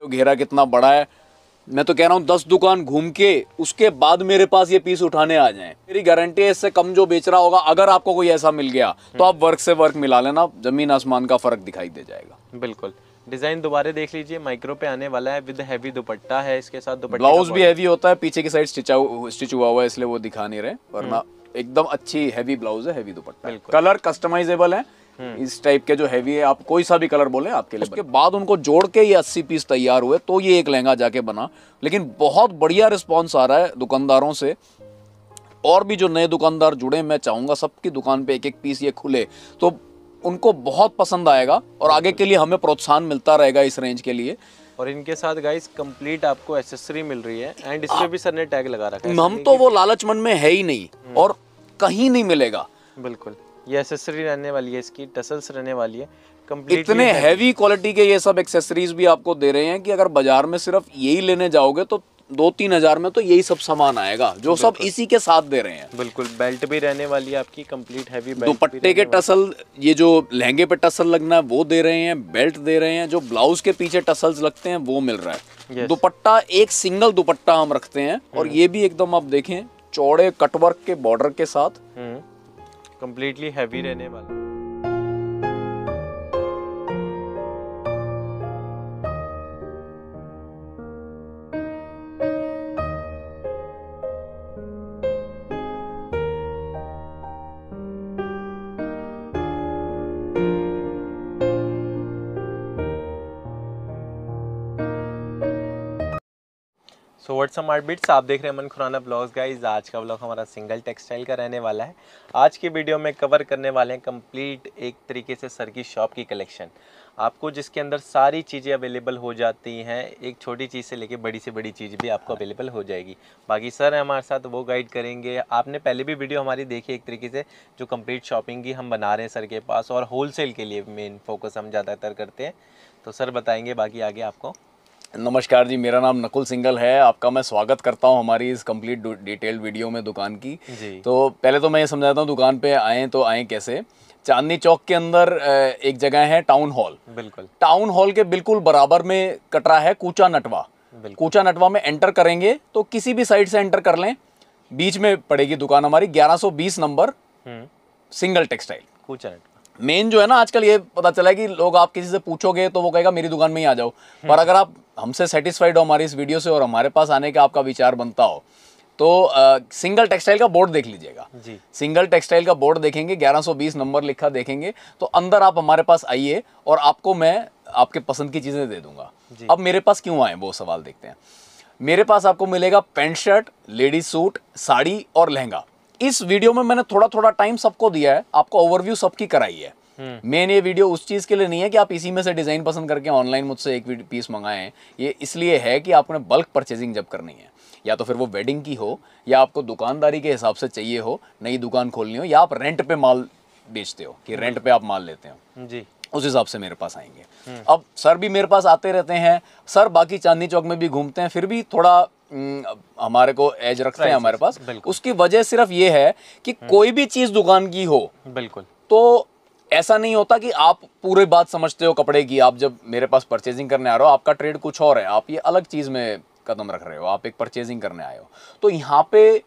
घेरा कितना बड़ा है। मैं तो कह रहा हूँ 10 दुकान घूम के उसके बाद मेरे पास ये पीस उठाने आ जाएं। मेरी गारंटी है इससे कम जो बेच रहा होगा, अगर आपको कोई ऐसा मिल गया तो आप वर्क से वर्क मिला लेना, जमीन आसमान का फर्क दिखाई दे जाएगा। बिल्कुल। डिजाइन दोबारा देख लीजिए, माइक्रो पे आने वाला है, विद हैवी दुपट्टा है इसके साथ। दुपट्टे ब्लाउज भी हैवी होता है, पीछे की साइड स्टिच हुआ हुआ है इसलिए वो दिखा नहीं रहे, वरना एकदम अच्छी हैवी ब्लाउज है, हैवी दुपट्टा। कलर कस्टमाइजेबल है इस टाइप के जो हैवी है, आप कोई सा भी कलर बोले आपके लिए। उसके बाद उनको जोड़ के ये 80 पीस तैयार हुए तो ये एक लहंगा जाके बना। लेकिन बहुत बढ़िया रिस्पॉन्स आ रहा है दुकानदारों से, और भी जो नए दुकानदार जुड़े, मैं चाहूंगा सबकी दुकान पे एक एक पीस ये खुले तो उनको बहुत पसंद आएगा और आगे के लिए हमें प्रोत्साहन मिलता रहेगा इस रेंज के लिए। और इनके साथ गाइस कंप्लीट आपको एक्सेसरी मिल रही है, एंड इस पे भी सर ने टैग लगा रखा है। हम तो वो लालच मन में है ही नहीं और कहीं नहीं मिलेगा। बिल्कुल, ये एक्सेसरी रहने वाली है, इसकी टसल्स रहने वाली है कंप्लीट। इतने हैवी क्वालिटी के ये सब एक्सेसरीज भी आपको दे रहे हैं कि अगर बाजार में सिर्फ यही लेने जाओगे तो 2-3 हजार में तो यही सब सामान आएगा, जो सब इसी के साथ दे रहे हैं। बिल्कुल, बेल्ट भी रहने वाली है आपकी कंप्लीट हैवी बेल्ट। दुपट्टे के टसल, ये जो लहंगे पे टसल लगना है वो दे रहे हैं, बेल्ट दे रहे हैं, जो ब्लाउज के पीछे टसल्स लगते हैं वो मिल रहा है। दुपट्टा एक सिंगल दुपट्टा हम रखते हैं और ये भी एकदम आप देखें चौड़े कटवर्क के बॉर्डर के साथ कंप्लीटली हैवी रहने वाला। सो व्हाट्स अप बिट्स, आप देख रहे हैं अमन खुराना ब्लॉग्स। गाइज आज का ब्लॉग हमारा सिंगल टेक्सटाइल का रहने वाला है। आज की वीडियो में कवर करने वाले हैं कंप्लीट एक तरीके से सर की शॉप की कलेक्शन, आपको जिसके अंदर सारी चीज़ें अवेलेबल हो जाती हैं। एक छोटी चीज़ से लेके बड़ी से बड़ी चीज़ भी आपको अवेलेबल हो जाएगी। बाकी सर है हमारे साथ, वो गाइड करेंगे। आपने पहले भी वीडियो हमारी देखी एक तरीके से, जो कंप्लीट शॉपिंग की हम बना रहे हैं सर के पास, और होलसेल के लिए मेन फोकस हम ज़्यादातर करते हैं। तो सर बताएंगे बाकी आगे आपको। नमस्कार जी, मेरा नाम नकुल सिंगल है। आपका मैं स्वागत करता हूं हमारी इस कंप्लीट डिटेल्ड वीडियो में दुकान की जी। तो पहले तो मैं ये समझाता हूं दुकान पे आए तो आए कैसे। चांदनी चौक के अंदर एक जगह है टाउन हॉल। बिल्कुल, टाउन हॉल के बिल्कुल बराबर में कटरा है कूचा नटवा। कूचा नटवा में एंटर करेंगे तो किसी भी साइड से एंटर कर लें, बीच में पड़ेगी दुकान हमारी, 1120 नंबर, सिंगल टेक्सटाइल कूचा नटवा। मेन जो है ना, आजकल ये पता चला है कि लोग, आप किसी से पूछोगे तो वो कहेगा मेरी दुकान में ही आ जाओ, पर अगर आप हमसे सेटिस्फाइड हो हमारी इस वीडियो से और हमारे पास आने का आपका विचार बनता हो तो सिंगल टेक्सटाइल का बोर्ड देख लीजिएगा जी। सिंगल टेक्सटाइल का बोर्ड देखेंगे, 1120 नंबर लिखा देखेंगे तो अंदर आप हमारे पास आइए और आपको मैं आपके पसंद की चीज़ें दे दूंगा। अब मेरे पास क्यों आए वो सवाल देखते हैं। मेरे पास आपको मिलेगा pant shirt, ladies suit, sari और लहंगा। इस वीडियो में मैंने थोड़ा थोड़ा टाइम सबको दिया है, आपको ओवरव्यू सबकी कराई है। मेन ये वीडियो उस चीज़ के लिए नहीं है कि आप इसी में से डिज़ाइन पसंद करके ऑनलाइन मुझसे एक पीस मंगाएं। ये इसलिए है कि आपने बल्क परचेजिंग जब करनी है, या तो फिर वो वेडिंग की हो, या आपको दुकानदारी के हिसाब से चाहिए हो, नई दुकान खोलनी हो, या आप रेंट पे माल बेचते हो कि रेंट पे आप माल लेते हो जी, उस हिसाब से मेरे पास आएंगे। अब सर भी मेरे पास आते रहते हैं, सर बाकी चांदनी चौक में भी घूमते हैं, फिर भी थोड़ा हमारे को एज रखते हैं हमारे पास। उसकी वजह सिर्फ ये है कि कोई भी चीज़ दुकान की हो, बिल्कुल, तो ऐसा नहीं होता कि आप पूरी बात समझते हो कपड़े की। आप जब मेरे पास परचेजिंग करने आ रहे हो, आपका ट्रेड कुछ और है, आप ये अलग चीज़ में कदम रख रहे हो, आप एक परचेजिंग करने आए हो, तो यहाँ पे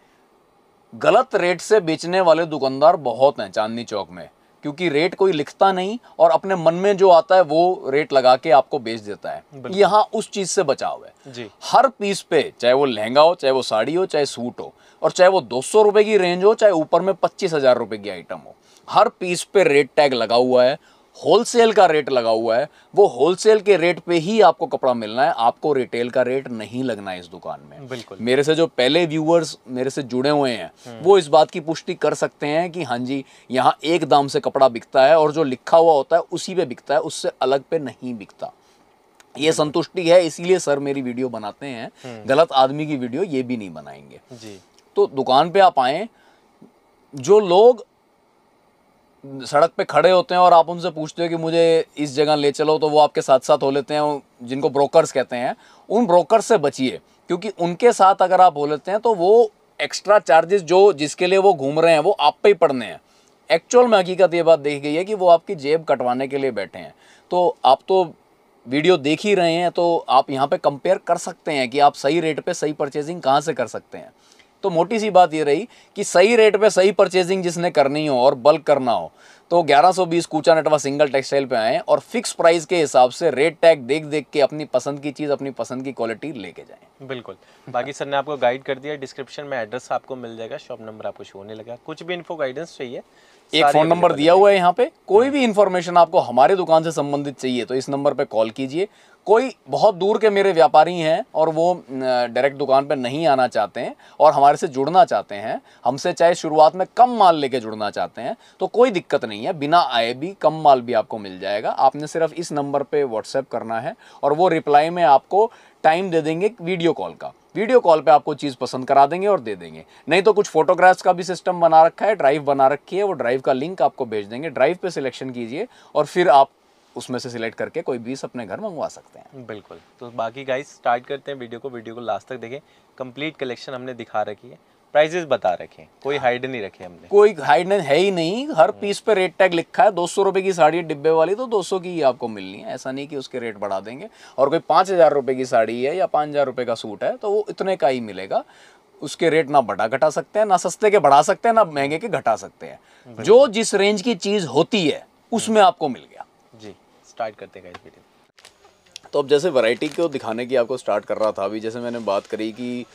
गलत रेट से बेचने वाले दुकानदार बहुत हैं चांदनी चौक में, क्योंकि रेट कोई लिखता नहीं और अपने मन में जो आता है वो रेट लगा के आपको बेच देता है। यहाँ उस चीज़ से बचाव है जी। हर पीस पे, चाहे वो लहंगा हो, चाहे वो साड़ी हो, चाहे सूट हो, और चाहे वो 200 रुपए की रेंज हो, चाहे ऊपर में 25,000 रुपए की आइटम हो, हर पीस पे रेट टैग लगा हुआ है, होलसेल का रेट लगा हुआ है। वो होलसेल के रेट पे ही आपको कपड़ा मिलना है, आपको रिटेल का रेट नहीं लगना है इस दुकान में। बिल्कुल। मेरे से जो पहले व्यूअर्स मेरे से जुड़े हुए हैं वो इस बात की पुष्टि कर सकते हैं कि हाँ जी, यहाँ एक दाम से कपड़ा बिकता है और जो लिखा हुआ होता है उसी पे बिकता है, उससे अलग पे नहीं बिकता। ये संतुष्टि है, इसीलिए सर मेरी वीडियो बनाते हैं। गलत आदमी की वीडियो ये भी नहीं बनाएंगे जी। तो दुकान पे आप आए, जो लोग सड़क पे खड़े होते हैं और आप उनसे पूछते हो कि मुझे इस जगह ले चलो, तो वो आपके साथ साथ हो लेते हैं, जिनको ब्रोकर्स कहते हैं। उन ब्रोकर्स से बचिए, क्योंकि उनके साथ अगर आप हो लेते हैं तो वो एक्स्ट्रा चार्जेस जो जिसके लिए वो घूम रहे हैं वो आप पे ही पड़ने हैं। एक्चुअल में हकीकत ये बात देखी गई है कि वो आपकी जेब कटवाने के लिए बैठे हैं। तो आप तो वीडियो देख ही रहे हैं तो आप यहाँ पे कंपेयर कर सकते हैं कि आप सही रेट पे सही परचेजिंग कहाँ से कर सकते हैं। तो मोटी सी बात ये रही कि सही रेट पे सही परचेजिंग जिसने करनी हो और बल्क करना हो तो 1120 कूचा नटवा सिंगल टेक्सटाइल पे आएँ और फिक्स प्राइस के हिसाब से रेट टैग देख देख के अपनी पसंद की चीज़, अपनी पसंद की क्वालिटी लेके जाएं। बिल्कुल। बाकी सर ने आपको गाइड कर दिया, डिस्क्रिप्शन में एड्रेस आपको मिल जाएगा, शॉप नंबर आपको शो होने लगा। कुछ भी इन्फो गाइडेंस चाहिए, एक फ़ोन नंबर दिया हुआ है यहाँ पे, कोई भी इन्फॉर्मेशन आपको हमारे दुकान से संबंधित चाहिए तो इस नंबर पे कॉल कीजिए। कोई बहुत दूर के मेरे व्यापारी हैं और वो डायरेक्ट दुकान पे नहीं आना चाहते हैं और हमारे से जुड़ना चाहते हैं, हमसे चाहे शुरुआत में कम माल लेके जुड़ना चाहते हैं तो कोई दिक्कत नहीं है, बिना आए भी कम माल भी आपको मिल जाएगा। आपने सिर्फ इस नंबर पे व्हाट्सएप करना है और वो रिप्लाई में आपको टाइम दे देंगे वीडियो कॉल का। वीडियो कॉल पे आपको चीज़ पसंद करा देंगे और दे देंगे। नहीं तो कुछ फोटोग्राफ्स का भी सिस्टम बना रखा है, ड्राइव बना रखी है, वो ड्राइव का लिंक आपको भेज देंगे। ड्राइव पे सिलेक्शन कीजिए और फिर आप उसमें से सिलेक्ट करके कोई पीस अपने घर मंगवा सकते हैं। बिल्कुल। तो बाकी गाइस स्टार्ट करते हैं वीडियो को लास्ट तक देखें। कंप्लीट कलेक्शन हमने दिखा रखी है, प्राइजेस बता रखे हैं, कोई हाइड नहीं रखे हमने, कोई हाइड है ही नहीं। हर पीस पे रेट टैग लिखा है। 200 रुपये की साड़ी डिब्बे वाली तो 200 की ही आपको मिलनी है, ऐसा नहीं कि उसके रेट बढ़ा देंगे। और कोई 5000 रुपये की साड़ी है या 5000 रुपये का सूट है तो वो इतने का ही मिलेगा। उसके रेट ना बढ़ा घटा सकते हैं, ना सस्ते के बढ़ा सकते हैं, ना महंगे के घटा सकते हैं। जो जिस रेंज की चीज़ होती है उसमें आपको मिल गया जी। स्टार्ट करते हैं गाइस वीडियो। तो अब जैसे वैरायटी को दिखाने की आपको स्टार्ट कर रहा था अभी, जैसे मैंने बात करी कि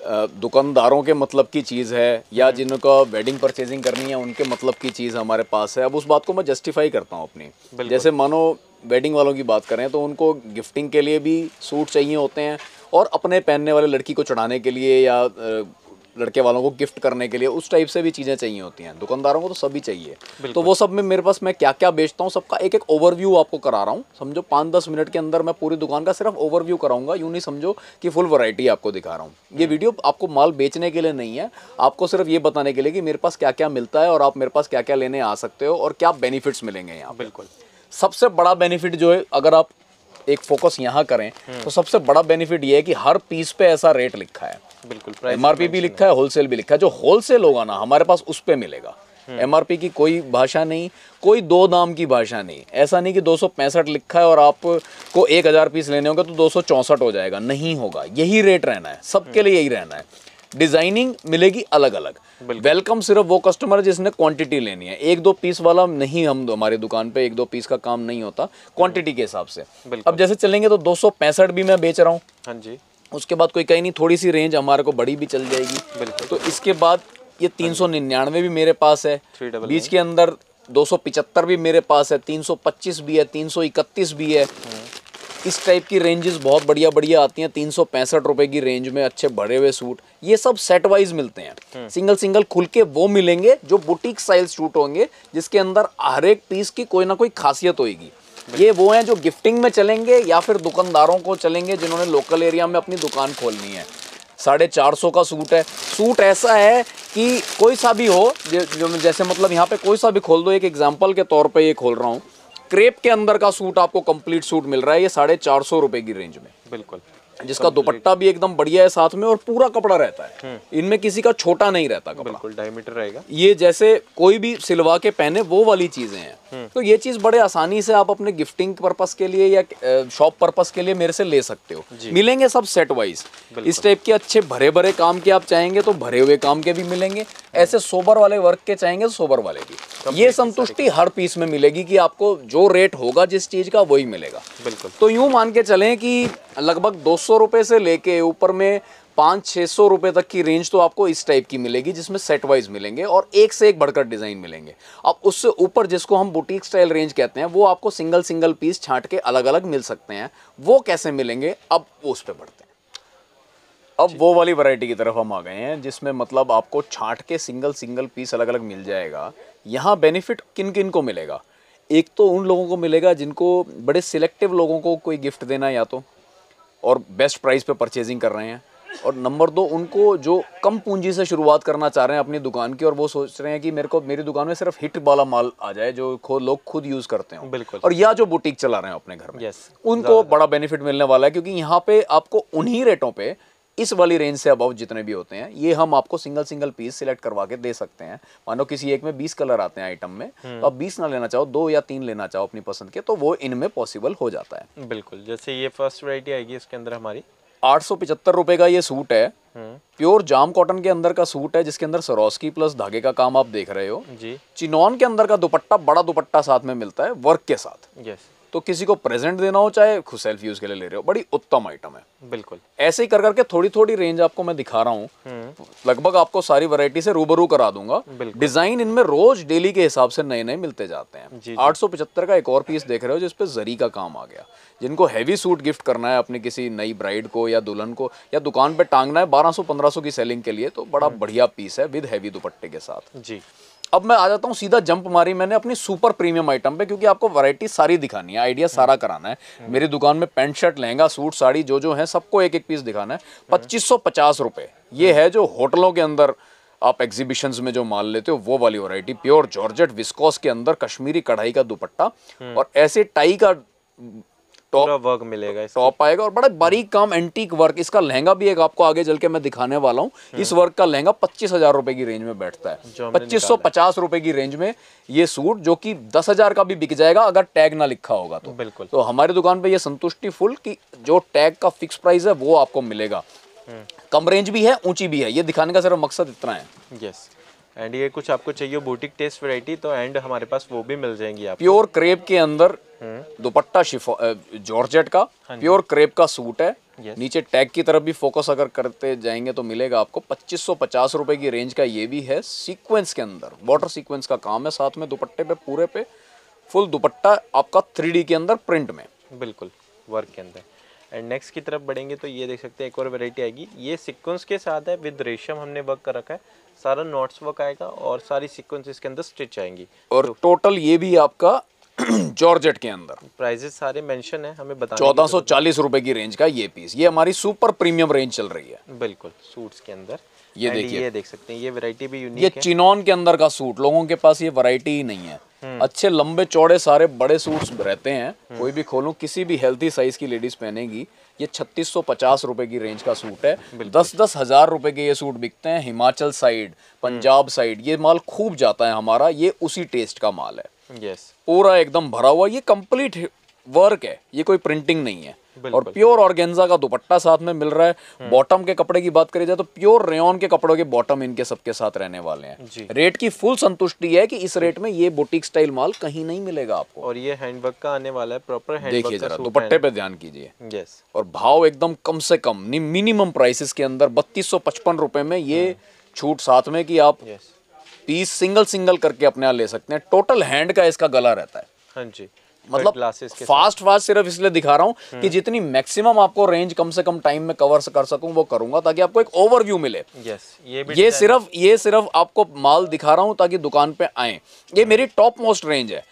दुकानदारों के मतलब की चीज़ है या जिनको वेडिंग परचेजिंग करनी है उनके मतलब की चीज़ हमारे पास है। अब उस बात को मैं जस्टिफाई करता हूँ अपनी। जैसे मानो वेडिंग वालों की बात करें तो उनको गिफ्टिंग के लिए भी सूट चाहिए होते हैं और अपने पहनने वाले लड़की को चढ़ाने के लिए या लड़के वालों को गिफ्ट करने के लिए उस टाइप से भी चीज़ें चाहिए होती हैं। दुकानदारों को तो सभी चाहिए। तो वो सब में मेरे पास मैं क्या क्या बेचता हूँ सबका एक एक ओवरव्यू आपको करा रहा हूँ। समझो 5-10 मिनट के अंदर मैं पूरी दुकान का सिर्फ ओवरव्यू कराऊंगा। यूँ नहीं समझो कि फुल वैरायटी आपको दिखा रहा हूँ। ये वीडियो आपको माल बेचने के लिए नहीं है, आपको सिर्फ ये बताने के लिए कि मेरे पास क्या क्या मिलता है और आप मेरे पास क्या क्या लेने आ सकते हो और क्या बेनिफिट्स मिलेंगे यहाँ। बिल्कुल। सबसे बड़ा बेनिफिट जो है, अगर आप एक फोकस यहाँ करें तो सबसे बड़ा बेनिफिट ये है कि हर पीस पे ऐसा रेट लिखा है। बिल्कुल। एमआरपी भी लिखा है, होलसेल भी लिखा है। जो होलसेल होगा ना हमारे पास उस पे मिलेगा। एमआरपी की कोई भाषा नहीं, कोई दो दाम की भाषा नहीं। ऐसा नहीं कि 265 लिखा है और आपको 1000 पीस लेने होंगे तो 264 हो जाएगा, नहीं होगा। यही रेट रहना है, सबके लिए यही रहना है। डिजाइनिंग मिलेगी अलग अलग। वेलकम सिर्फ वो कस्टमर जिसने क्वांटिटी लेनी है। 1-2 पीस वाला नहीं, हम हमारी दुकान पे 1-2 पीस का काम नहीं होता, क्वांटिटी के हिसाब से। अब जैसे चलेंगे तो 265 भी मैं बेच रहा हूँ। हाँ जी। उसके बाद कोई कहीं नहीं, थोड़ी सी रेंज हमारे को बड़ी भी चल जाएगी। तो इसके बाद ये 399 भी मेरे पास है। बीच के अंदर 275 भी मेरे पास है, 325 भी है, 331 भी है। इस टाइप की रेंजेस बहुत बढ़िया बढ़िया आती हैं। 365 रुपए की रेंज में अच्छे भरे हुए सूट, ये सब सेट वाइज मिलते हैं। सिंगल सिंगल खुल के वो मिलेंगे जो बुटीक स्टाइल सूट होंगे, जिसके अंदर हर एक पीस की कोई ना कोई खासियत होगी। ये वो हैं जो गिफ्टिंग में चलेंगे या फिर दुकानदारों को चलेंगे जिन्होंने लोकल एरिया में अपनी दुकान खोलनी है। 450 का सूट है। सूट ऐसा है कि कोई सा भी हो, जो जैसे मतलब यहाँ पे कोई सा भी खोल दो। एक एग्जाम्पल के तौर पे ये खोल रहा हूँ, क्रेप के अंदर का सूट आपको कंप्लीट सूट मिल रहा है ये 450 रुपए की रेंज में। बिल्कुल। जिसका दुपट्टा भी एकदम बढ़िया है साथ में और पूरा कपड़ा रहता है। इनमें किसी का छोटा नहीं रहता कपड़ा, बिल्कुल डायमीटर रहेगा। ये जैसे कोई भी सिलवा के पहने वो वाली चीजें हैं। तो ये चीज बड़े आसानी से आप अपने गिफ्टिंग पर्पस के लिए या शॉप पर्पस के लिए मेरे से ले सकते हो। मिलेंगे सब सेट वाइज। इस टाइप के अच्छे भरे भरे काम के आप चाहेंगे तो भरे हुए काम के भी मिलेंगे, ऐसे सोबर वाले वर्क के चाहेंगे तो सोबर वाले की। ये संतुष्टि हर पीस में मिलेगी कि आपको जो रेट होगा जिस चीज का वही मिलेगा। बिल्कुल। तो यूं मान के चलें कि लगभग 200 रुपए से लेके ऊपर में 500-600 रुपए तक की रेंज तो आपको इस टाइप की मिलेगी, जिसमें सेट वाइज मिलेंगे और एक से एक बढ़कर डिजाइन मिलेंगे। अब उससे ऊपर जिसको हम बुटीक स्टाइल रेंज कहते हैं, वो आपको सिंगल सिंगल पीस छांट के अलग अलग मिल सकते हैं। वो कैसे मिलेंगे, अब उस पे बढ़ते हैं। अब वो वाली वैरायटी की तरफ हम आ गए हैं जिसमें मतलब आपको छांट के सिंगल सिंगल पीस अलग अलग मिल जाएगा। यहाँ बेनिफिट किन किन को मिलेगा? एक तो उन लोगों को मिलेगा जिनको बड़े सिलेक्टिव लोगों को कोई गिफ्ट देना है या तो, और बेस्ट प्राइस पे परचेजिंग कर रहे हैं। और नंबर 2 उनको जो कम पूंजी से शुरुआत करना चाह रहे हैं अपनी दुकान की और वो सोच रहे हैं कि मेरी दुकान में सिर्फ हिट वाला माल आ जाए जो लोग खुद यूज करते हैं। बिल्कुल। और या जो बुटीक चला रहे हैं अपने घर में, यस, उनको बड़ा बेनिफिट मिलने वाला है, क्योंकि यहाँ पे आपको उन्हीं रेटों पे इस वाली रेंज से अबव जितने भी होते हैं ये हम आपको सिंगल सिंगल पीस सिलेक्ट करवा के दे सकते हैं। मानो किसी एक में 20 कलर आते हैं आइटम में, तो आप 20 ना लेना चाहो, 2 या 3 लेना चाहो अपनी पसंद के, तो वो इनमें पॉसिबल हो जाता है। बिल्कुल, जैसे ये फर्स्ट वैरायटी आएगी इसके अंदर हमारी 875 रुपए का ये सूट है। प्योर जाम कॉटन के अंदर का सूट है जिसके अंदर सरोस्की प्लस धागे का काम आप देख रहे हो जी। चिनॉन के अंदर का दुपट्टा, बड़ा दुपट्टा साथ में मिलता है वर्क के साथ। यस। तो किसी को प्रेजेंट देना हो चाहे खुद सेल्फ यूज के लिए ले रहे हो, बड़ी उत्तम आइटम है। बिल्कुल ऐसे ही कर करके थोड़ी थोड़ी रेंज आपको मैं दिखा रहा हूँ, लगभग आपको सारी वैरायटी से रूबरू करा दूंगा। डिजाइन इनमें रोज डेली के हिसाब से नए नए मिलते जाते हैं। 875 का एक और पीस देख रहे हो जिसपे जरी का काम आ गया। जिनको हैवी सूट गिफ्ट करना है अपने किसी नई ब्राइड को या दुल्हन को, या दुकान पे टांगना है 1200-1500 की सेलिंग के लिए, तो बड़ा बढ़िया पीस है विद हैवी दुपट्टे के साथ जी। अब मैं आ जाता हूँ, सीधा जंप मारी मैंने अपनी सुपर प्रीमियम आइटम पे, क्योंकि आपको वैरायटी सारी दिखानी है, आइडिया सारा कराना है। मेरी दुकान में pant shirt lehenga suit sari जो है सबको एक एक पीस दिखाना है। 2550 रुपए ये है जो होटलों के अंदर आप एग्जीबिशंस में जो माल लेते हो वो वाली वैरायटी। प्योर जॉर्जेट विस्कोस के अंदर कश्मीरी कढ़ाई का दुपट्टा और ऐसे टाई का पूरा वर्क मिलेगा, टॉप आएगा और बड़ा बारीक काम एंटीक वर्क। इसका लहंगा भी एक आपको आगे चल के मैं दिखाने वाला हूँ। इस वर्क का लहंगा 25,000 रुपए की रेंज में बैठता है। 2550 रुपए की रेंज में ये सूट, जो कि 10,000 का भी बिक जाएगा अगर टैग ना लिखा होगा तो। बिल्कुल। तो हमारी दुकान पे ये संतुष्टि फुल की जो टैग का फिक्स प्राइस है वो आपको मिलेगा। कम रेंज भी है, ऊंची भी है, ये दिखाने का सिर्फ मकसद इतना है। यस। एंड ये कुछ आपको चाहिए बुटीक टेस्ट वैरायटी, तो एंड हमारे पास वो भी मिल जाएंगी आपको। प्योर क्रेप के अंदर दुपट्टा जॉर्जेट का प्योर क्रेप का सूट है। नीचे टैग की तरफ भी फोकस अगर करते जाएंगे तो मिलेगा आपको 2550 रुपए की रेंज का। ये भी है सीक्वेंस के अंदर, वाटर सीक्वेंस का काम है साथ में दुपट्टे पे, पूरे पे फुल दुपट्टा आपका 3D के अंदर प्रिंट में, बिल्कुल वर्क के अंदर। एंड नेक्स्ट की तरफ बढ़ेंगे तो ये देख सकते हैं एक और वैरायटी आएगी। ये सीक्वेंस के साथ है, विद रेशम हमने वर्क कर रखा है, सारा नॉट्स वर्क आएगा और सारी सीक्वेंस इसके अंदर स्टिच आएंगी। और तो टोटल ये भी आपका जॉर्जेट के अंदर प्राइजेस सारे मेंशन है हमें बताने। 1440 रुपए की रेंज का ये पीस, ये हमारी सुपर प्रीमियम रेंज चल रही है। बिल्कुल सूट्स के अंदर ये देखिए, ये देख सकते हैं ये वैरायटी भी यूनिक ये है। चिनॉन के अंदर का सूट, लोगों के पास ये वैरायटी ही नहीं है। अच्छे लंबे चौड़े सारे बड़े सूट्स रहते हैं, कोई भी खोलूं किसी भी हेल्थी साइज की लेडीज पहनेगी। ये 3650 रुपए की रेंज का सूट है। 10-10 हजार रुपए के ये सूट बिकते हैं हिमाचल साइड, पंजाब साइड। ये माल खूब जाता है हमारा, ये उसी टेस्ट का माल है। यस। पूरा एकदम भरा हुआ, ये कंप्लीट वर्क है, ये कोई प्रिंटिंग नहीं है। और प्योर ऑर्गेन्जा का दुपट्टा साथ में मिल रहा है। बॉटम के कपड़े की बात करी जाए तो प्योर रेयन के कपड़ों के बॉटम इनके सबके साथ रहने वाले हैं। रेट की फुल संतुष्टि है कि इस रेट में ये बुटीक स्टाइल माल कहीं नहीं मिलेगा आपको। और ये हैंडवर्क का आने वाला है, प्रॉपर हैंडवर्क। देखिए जरा दुपट्टे पे ध्यान कीजिए। यस। और भाव एकदम कम से कम मिनिमम प्राइसेस के अंदर 3255 रुपए में ये छूट साथ में कि आप पीस सिंगल सिंगल करके अपने यहाँ ले सकते हैं। टोटल हैंड का इसका गला रहता है। हाँ जी। मतलब फास्ट सिर्फ इसलिए दिखा रहा हूँ कि जितनी मैक्सिमम आपको रेंज कम से कम टाइम में कवर कर सकूं वो करूंगा, ताकि आपको एक ओवरव्यू मिले। ये सिर्फ आपको माल दिखा रहा हूं ताकि दुकान पे आए। ये मेरी टॉप मोस्ट रेंज है।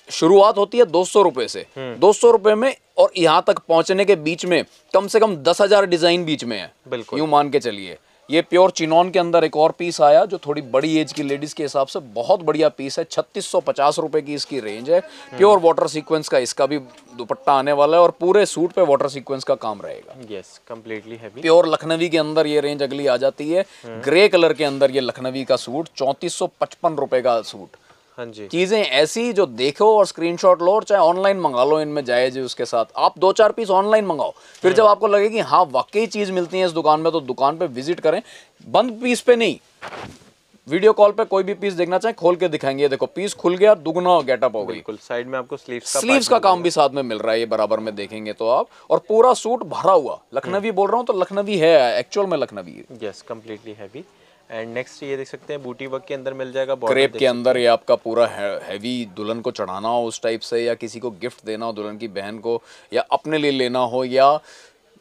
शुरुआत होती है 200 रुपए से। 200 रुपए में और यहाँ तक पहुंचने के बीच में कम से कम 10,000 डिजाइन बीच में है, यूं मान के चलिए। ये प्योर चिनॉन के अंदर एक और पीस आया जो थोड़ी बड़ी एज की लेडीज के हिसाब से बहुत बढ़िया पीस है। 3650 रुपए की इसकी रेंज है। प्योर वाटर सीक्वेंस का इसका भी दुपट्टा आने वाला है और पूरे सूट पे वाटर सीक्वेंस का काम रहेगा। Yes, completely heavy. Pure Lucknowi के अंदर ये रेंज अगली आ जाती है। ग्रे कलर के अंदर ये लखनवी का सूट 3455 रुपए का सूट। हाँ जी। चीजें ऐसी जो देखो और स्क्रीनशॉट लो और चाहे ऑनलाइन मंगा लो, इनमें जायज है। उसके साथ आप 2-4 पीस ऑनलाइन मंगाओ, फिर जब आपको लगे कि हाँ वाकई चीज मिलती है इस दुकान में, तो दुकान पे विजिट करें। बंद पीस पे नहीं, वीडियो कॉल पे कोई भी पीस देखना चाहे खोल के दिखाएंगे। देखो पीस खुल गया, दुगना गेटअप हो गई। बिल्कुल। साइड में आपको स्लीव्स का काम भी साथ में मिल रहा है, ये बराबर में देखेंगे तो आप। और पूरा सूट भरा हुआ लखनवी बोल रहा हूँ तो लखनवी है, एक्चुअल में Lucknowi. Yes, completely heavy. And next ये देख सकते हैं बूटी वर्क के अंदर मिल जाएगा। क्रेप के अंदर ये आपका पूरा हैवी, दुल्हन को चढ़ाना हो उस टाइप से, या किसी को गिफ्ट देना हो दुल्हन की बहन को, या अपने लिए लेना हो, या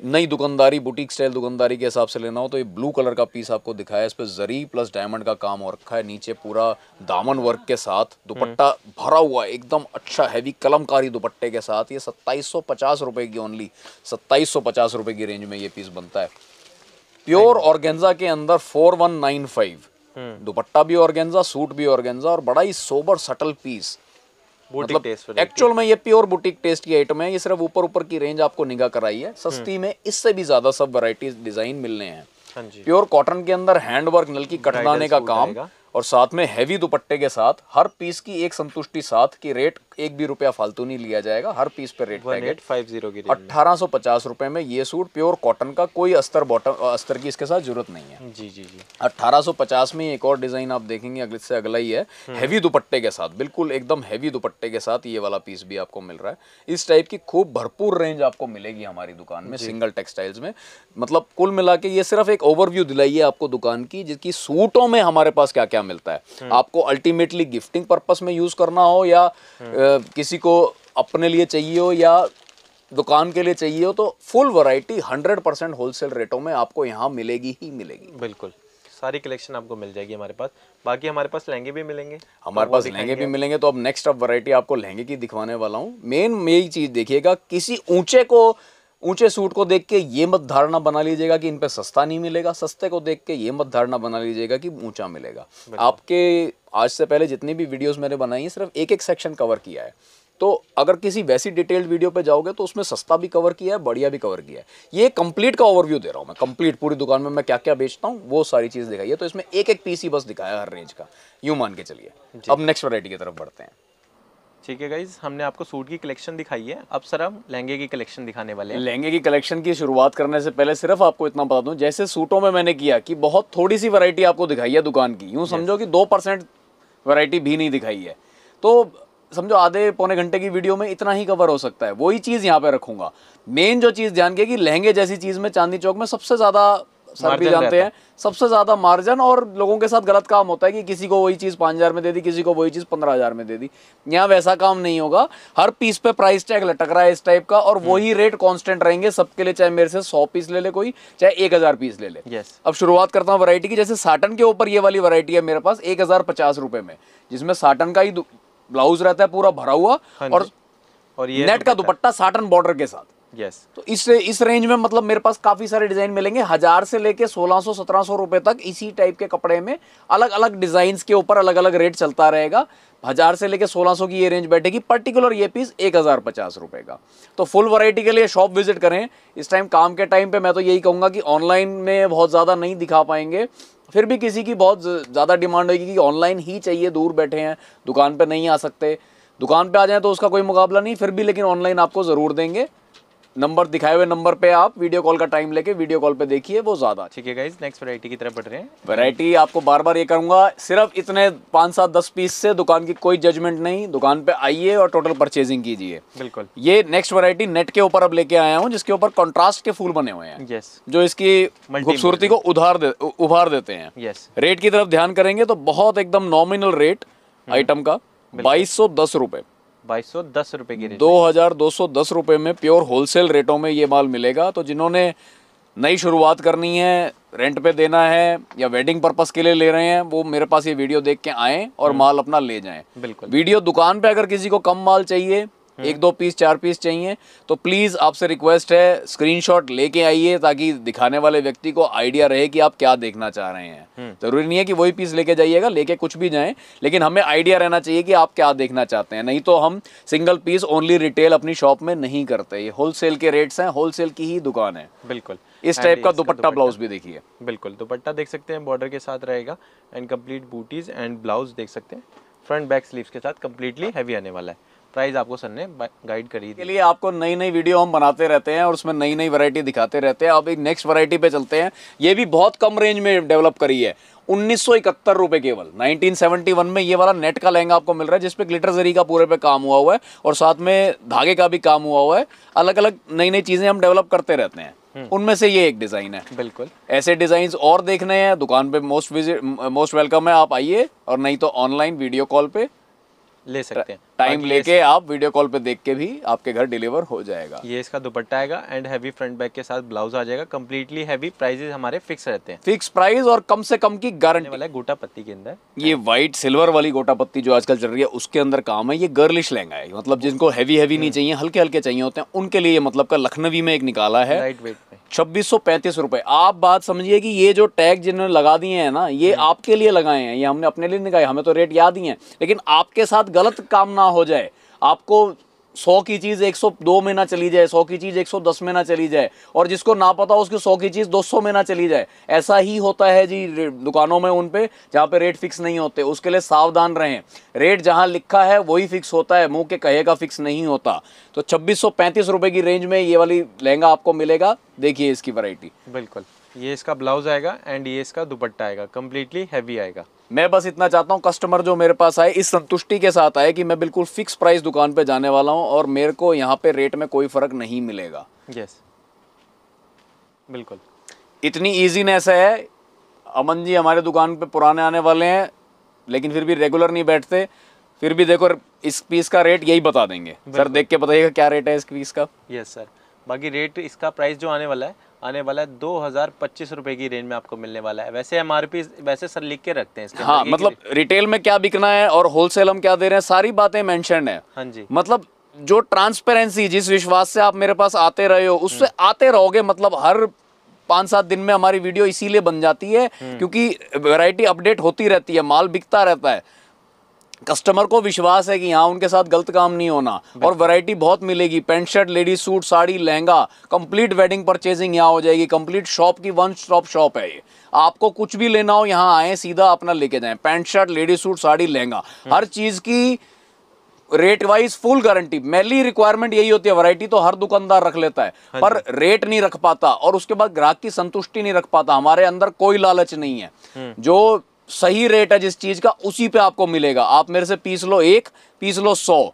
नई दुकानदारी बुटीक स्टाइल दुकानदारी के हिसाब से लेना हो, तो ये ब्लू कलर का पीस आपको दिखाया है। इस पे जरी प्लस डायमंड का काम हो रखा है। नीचे पूरा दामन वर्क के साथ दुपट्टा भरा हुआ एकदम अच्छा हैवी कलमकारी दुपट्टे के साथ। ये 2750 रुपए की, ओनली 2750 रुपए की रेंज में ये पीस बनता है। प्योर ऑर्गेन्जा के अंदर 4195, दुपट्टा भी ऑर्गेन्जा, सूट भी ऑर्गेन्जा, और बड़ा ही sober subtle piece. Boutique taste actual में ये प्योर बुटीक टेस्ट की आइटम है। ये सिर्फ ऊपर ऊपर की रेंज आपको निगाह कराई है, सस्ती में इससे भी ज्यादा सब वैरायटीज डिजाइन मिलने हैं। हाँ जी, प्योर कॉटन के अंदर हैंडवर्क, नलकी कटदाने का काम और साथ में हैवी दुपट्टे के साथ हर पीस की एक संतुष्टि साथ की रेट, एक भी रुपया फालतू नहीं लिया जाएगा। हर पीस पे रेट टैग 1850 की 1850 रुपए में ये सूट प्योर कॉटन का, कोई अस्तर बॉटम अस्तर की इसके साथ जरूरत नहीं है। जी जी जी। 1850 में एक और डिजाइन आप देखेंगे, अगले से अगला ही है, हैवी दुपट्टे के साथ, बिल्कुल एकदम हैवी दुपट्टे के साथ ये वाला पीस भी आपको मिल रहा है। इस टाइप की खूब भरपूर रेंज आपको मिलेगी हमारी दुकान में सिंगल टेक्सटाइल्स में। मतलब कुल मिला के ये सिर्फ एक ओवरव्यू दिलाई है आपको दुकान की, जिसकी सूटों में हमारे पास क्या क्या मिलता है। आपको अल्टीमेटली गिफ्टिंग पर्पस में यूज करना हो या किसी को अपने लिए चाहिए हो या दुकान के लिए चाहिए हो, तो फुल वैरायटी 100% होलसेल रेटों में आपको यहाँ मिलेगी ही मिलेगी। बिल्कुल सारी कलेक्शन आपको मिल जाएगी हमारे पास। बाकी हमारे पास लहंगे भी मिलेंगे, हमारे पास लहंगे भी मिलेंगे। तो अब नेक्स्ट अब वैरायटी आपको लहंगे की दिखवाने वाला हूँ। मेन यही चीज देखिएगा, किसी ऊंचे सूट को देख के ये मत धारणा बना लीजिएगा कि इन पे सस्ता नहीं मिलेगा, सस्ते को देख के ये मत धारणा बना लीजिएगा कि ऊंचा मिलेगा। आपके आज से पहले जितनी भी वीडियोस मैंने बनाई है, सिर्फ एक एक सेक्शन कवर किया है। तो अगर किसी वैसी डिटेल्ड वीडियो पे जाओगे तो उसमें सस्ता भी कवर किया है, बढ़िया भी कवर किया है। ये कंप्लीट का ओवरव्यू दे रहा हूँ मैं, कंप्लीट पूरी दुकान में मैं क्या क्या बेचता हूँ वो सारी चीज़ दिखाई है। तो इसमें एक एक पीस ही बस दिखाया हर रेंज का, यूँ मान के चलिए। अब नेक्स्ट वैरायटी की तरफ बढ़ते हैं। ठीक है गाइज, हमने आपको सूट की कलेक्शन दिखाई है, अब सर हम लहंगे की कलेक्शन दिखाने वाले हैं। लहंगे की कलेक्शन की शुरुआत करने से पहले सिर्फ आपको इतना बता दूं, जैसे सूटों में मैंने किया कि बहुत थोड़ी सी वैरायटी आपको दिखाई है दुकान की, यूं समझो कि 2% वैरायटी भी नहीं दिखाई है, तो समझो आधे पौने घंटे की वीडियो में इतना ही कवर हो सकता है। वही चीज़ यहाँ पे रखूंगा। मेन जो चीज़ ध्यान के कि लहंगे जैसी चीज़ में चांदनी चौक में सबसे ज़्यादा, सर भी जानते हैं, सबसे ज्यादा मार्जिन, और लोगों के साथ गलत काम होता है कि किसी को वही चीज 5000 में दे दी, किसी को वही चीज 15000 में दे दी। यहाँ वैसा काम नहीं होगा। हर पीस पे प्राइस टैग लटक रहा है इस टाइप का, और वही रेट कांस्टेंट रहेंगे सबके लिए, चाहे मेरे से 100 पीस ले ले कोई, चाहे 1000 पीस ले ले। अब शुरुआत करता हूँ वैरायटी की। जैसे साटन के ऊपर ये वाली वैरायटी है मेरे पास 1050 रुपए में, जिसमें साटन का ही ब्लाउज रहता है पूरा भरा हुआ, और ये नेट का दुपट्टा साटन बॉर्डर के साथ। तो इस रेंज में मतलब मेरे पास काफी सारे डिजाइन मिलेंगे। 1000 से लेके 1600-1700 रुपए तक इसी टाइप के कपड़े में अलग अलग डिजाइन के ऊपर अलग अलग रेट चलता रहेगा। 1000 से लेके 1600 की ये रेंज बैठेगी। पर्टिकुलर ये पीस 1050 रुपए का। तो फुल वैरायटी के लिए शॉप विजिट करें। इस टाइम काम के टाइम पे मैं तो यही कहूंगा कि ऑनलाइन में बहुत ज्यादा नहीं दिखा पाएंगे, फिर भी किसी की बहुत ज्यादा डिमांड होगी कि ऑनलाइन ही चाहिए, दूर बैठे हैं, दुकान पे नहीं आ सकते, दुकान पे आ जाएं तो उसका कोई मुकाबला नहीं, फिर भी लेकिन ऑनलाइन आपको जरूर देंगे। नंबर दिखाए हुए नंबर पे आप वीडियो कॉल का टाइम लेके वीडियो कॉल पे देखिए, वो ज्यादा। ठीक है गाइस, नेक्स्ट वैरायटी की तरफ बढ़ रहे हैं। वैरायटी आपको बार बार ये करूंगा, सिर्फ इतने 5-7-10 पीस से दुकान की कोई जजमेंट नहीं, दुकान पे आइए और टोटल परचेजिंग कीजिए। बिल्कुल। ये नेक्स्ट वैरायटी नेट के ऊपर अब लेके आया हूँ, जिसके ऊपर कॉन्ट्रास्ट के फूल बने हुए हैं, जो इसकी खूबसूरती को उभार देते हैं। रेट की तरफ ध्यान करेंगे तो बहुत एकदम नॉमिनल रेट आइटम का 2210 रुपए, 2210 रुपए की रेंज, 2210 रुपए में प्योर होलसेल रेटों में ये माल मिलेगा। तो जिन्होंने नई शुरुआत करनी है, रेंट पे देना है या वेडिंग पर्पस के लिए ले रहे हैं, वो मेरे पास ये वीडियो देख के आएं और माल अपना ले जाएं। बिल्कुल। वीडियो दुकान पे अगर किसी को कम माल चाहिए, 1-2 पीस 4 पीस चाहिए, तो प्लीज आपसे रिक्वेस्ट है स्क्रीनशॉट लेके आइए, ताकि दिखाने वाले व्यक्ति को आइडिया रहे कि आप क्या देखना चाह रहे हैं। जरूरी नहीं है कि वही पीस लेके जाइएगा, लेके कुछ भी जाएं, लेकिन हमें आइडिया रहना चाहिए कि आप क्या देखना चाहते हैं। नहीं तो हम सिंगल पीस ओनली रिटेल अपनी शॉप में नहीं करते। ये होलसेल के रेट्स हैं, होलसेल की ही दुकान है। बिल्कुल। इस टाइप का दुपट्टा ब्लाउज भी देखिए। बिल्कुल, दुपट्टा देख सकते हैं, बॉर्डर के साथ रहेगा, and complete booties and blouse देख सकते हैं, फ्रंट बैक स्लीव्स के साथ कंप्लीटली हैवी आने वाला है। प्राइस आपको सर ने गाइड करी के लिए आपको नई नई वीडियो हम बनाते रहते हैं और उसमें नई नई वैरायटी दिखाते रहते हैं। अब एक नेक्स्ट वैरायटी पे चलते हैं। ये भी बहुत कम रेंज में डेवलप करी है, 1971 रुपए केवल। 1971 में ये वाला नेट का लहंगा आपको मिल रहा है, जिसपे ग्लिटर जरी का पूरे पे काम हुआ है और साथ में धागे का भी काम हुआ है। अलग अलग नई नई चीजें हम डेवलप करते रहते हैं, उनमें से ये एक डिजाइन है। बिल्कुल। ऐसे डिजाइन और देखने हैं दुकान पे, मोस्ट वेलकम है, आप आइए, और नहीं तो ऑनलाइन वीडियो कॉल पे ले सकते हैं। टाइम लेके आप वीडियो कॉल पे देख के भी आपके घर डिलीवर हो जाएगा। ये इसका दुपट्टा आएगा एंड हैवी फ्रंट बैक के साथ ब्लाउज आ जाएगा, कंप्लीटली हैवी। प्राइसेस हमारे फिक्स रहते हैं, फिक्स प्राइस और कम से कम की गारंटी वाला है। गोटा पत्ती के अंदर ये व्हाइट सिल्वर वाली गोटा पत्ती जो आजकल चल रही है, उसके अंदर काम है। ये गर्लिश लहंगा है, मतलब जिनको हैवी नहीं चाहिए, हल्के हल्के चाहिए होते हैं, उनके लिए मतलब का लखनवी में एक निकाला है। लाइट वेट में 2635 रुपए। आप बात समझिए कि ये जो टैग जिन्होंने लगा दिए हैं ना, ये आपके लिए लगाए हैं, ये हमने अपने लिए निकाले, हमें तो रेट याद ही है, लेकिन आपके साथ गलत काम ना हो जाए। आपको 100 की चीज़ 102 में ना चली जाए, 100 की चीज़ 110 में ना चली जाए, और जिसको ना पता हो उसकी 100 की चीज़ 200 में ना चली जाए। ऐसा ही होता है जी दुकानों में, उन पे जहाँ पे रेट फिक्स नहीं होते, उसके लिए सावधान रहें। रेट जहाँ लिखा है वही फिक्स होता है, मुंह के कहे का फिक्स नहीं होता। तो 2635 रुपए की रेंज में ये वाली लहंगा आपको मिलेगा। देखिए इसकी वैरायटी। बिल्कुल, ये इसका ब्लाउज आएगा एंड ये इसका दुपट्टा आएगा, कम्प्लीटली हैवी आएगा। मैं बस इतना चाहता हूँ कस्टमर जो मेरे पास आए इस संतुष्टि के साथ आए कि मैं बिल्कुल फिक्स प्राइस दुकान पे जाने वाला हूँ और मेरे को यहाँ पे रेट में कोई फर्क नहीं मिलेगा। यस, बिल्कुल, इतनी ईजीनेस है। अमन जी हमारे दुकान पे पुराने आने वाले हैं, लेकिन फिर भी रेगुलर नहीं बैठते, फिर भी देखो इस पीस का रेट यही बता देंगे। सर देख के बताइएगा क्या रेट है इस पीस का। यस सर, बाकी रेट इसका प्राइस जो आने वाला है 2025 रुपए की रेंज में आपको मिलने वाला है। वैसे एमआरपी वैसे सर लिख के रखते हैं इसके हाँ, मतलब रिटेल में क्या बिकना है और होलसेल हम क्या दे रहे हैं, सारी बातें मेंशन है। हाँ जी, मतलब जो ट्रांसपेरेंसी, जिस विश्वास से आप मेरे पास आते रहे हो, उससे आते रहोगे। मतलब हर 5-7 दिन में हमारी वीडियो इसीलिए बन जाती है क्योंकि वैरायटी अपडेट होती रहती है, माल बिकता रहता है। कस्टमर को विश्वास है कि यहाँ उनके साथ गलत काम नहीं होना, और वैरायटी बहुत मिलेगी। Pant shirt, ladies suit, sari, lehenga, complete wedding purchasing यहाँ हो जाएगी। कंप्लीट शॉप की वन स्टॉप शॉप है ये। आपको कुछ भी लेना हो यहाँ आए, सीधा अपना लेके जाएं। Pant shirt, ladies suit, sari, lehenga, हर चीज की rate wise full guarantee. Mainly requirement यही होती है, वैरायटी तो हर दुकानदार रख लेता है पर रेट नहीं रख पाता, और उसके बाद ग्राहक की संतुष्टि नहीं रख पाता। हमारे अंदर कोई लालच नहीं है। जो सही रेट है जिस चीज का, उसी पे आपको मिलेगा। आप मेरे से पीस लो 1, पीस लो 100,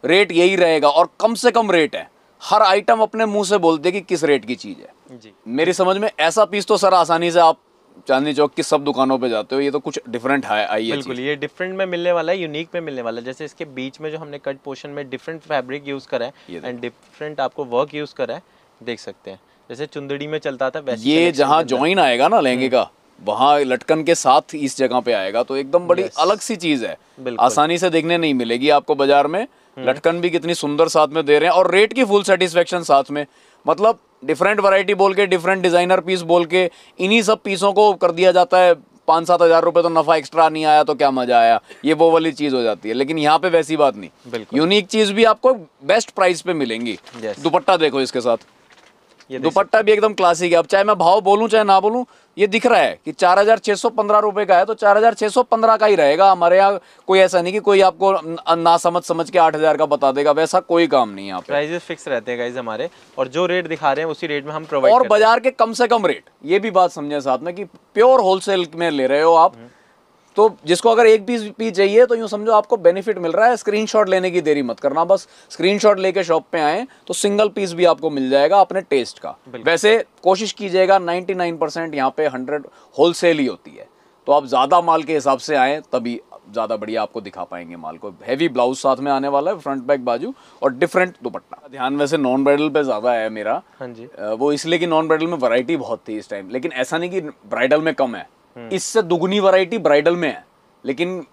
रेट यही रहेगा, और कम से कम रेट है। हर आइटम अपने मुंह से बोलते कि किस रेट की चीज है जी। मेरी समझ में ऐसा पीस तो सर आसानी से आप चांदनी चौक की सब दुकानों पे जाते हो, ये तो कुछ डिफरेंट है। आइए, बिल्कुल ये डिफरेंट में मिलने वाला है, यूनिक में मिलने वाला है। जैसे इसके बीच में जो हमने कट पोर्शन में डिफरेंट फैब्रिक यूज करा है एंड डिफरेंट आपको वर्क यूज करा है, देख सकते हैं। जैसे चुंदड़ी में चलता था वैसे ये जहाँ जॉइन आएगा ना लहंगे का, वहाँ लटकन के साथ इस जगह पे आएगा, तो एकदम बड़ी अलग सी चीज है। आसानी से देखने नहीं मिलेगी आपको बाजार में। लटकन भी कितनी सुंदर साथ में दे रहे हैं, और रेट की फुल सेटिस्फेक्शन साथ में। मतलब डिफरेंट वैरायटी बोल के, डिफरेंट डिजाइनर पीस बोल के, इन्हीं सब पीसों को कर दिया जाता है 5-7 हज़ार रुपए, तो नफा एक्स्ट्रा नहीं आया तो क्या मजा आया, ये वो वाली चीज हो जाती है। लेकिन यहाँ पे वैसी बात नहीं, यूनिक चीज भी आपको बेस्ट प्राइस पे मिलेंगी। दुपट्टा देखो इसके साथ, दुपट्टा भी एकदम क्लासिक है। अब चाहे मैं भाव बोलूं चाहे ना बोलूं, ये दिख रहा है कि 4615 रुपए का है, तो 4615 का ही रहेगा। हमारे यहाँ कोई ऐसा नहीं कि कोई आपको ना समझ के 8000 का बता देगा, वैसा कोई काम नहीं है यहाँ पे। प्राइसेस फिक्स रहते हैं गाइस हमारे, और जो रेट दिखा रहे हैं उसी रेट में हम प्रोवाइड और बाजार के कम से कम रेट, ये भी बात समझे साथ में कि प्योर होलसेल में ले रहे हो आप। तो जिसको अगर एक पीस चाहिए तो यूं समझो आपको बेनिफिट मिल रहा है। स्क्रीनशॉट लेने की देरी मत करना, बस स्क्रीनशॉट लेके शॉप पे आए तो सिंगल पीस भी आपको मिल जाएगा अपने टेस्ट का। वैसे कोशिश कीजिएगा 99% यहाँ पे 100 होलसेल ही होती है, तो आप ज़्यादा माल के हिसाब से आए तभी ज़्यादा बढ़िया आपको दिखा पाएंगे माल को। हैवी ब्लाउज साथ में आने वाला है, फ्रंट बैक बाजू, और डिफरेंट दुपट्टा। ध्यान वैसे नॉन ब्राइडल पे ज़्यादा है मेरा। हाँ जी, वो इसलिए कि नॉन ब्राइडल में वैरायटी बहुत थी इस टाइम, लेकिन ऐसा नहीं कि ब्राइडल में कम है, इससे दुगनी वैरायटी ब्राइडल में है, लेकिन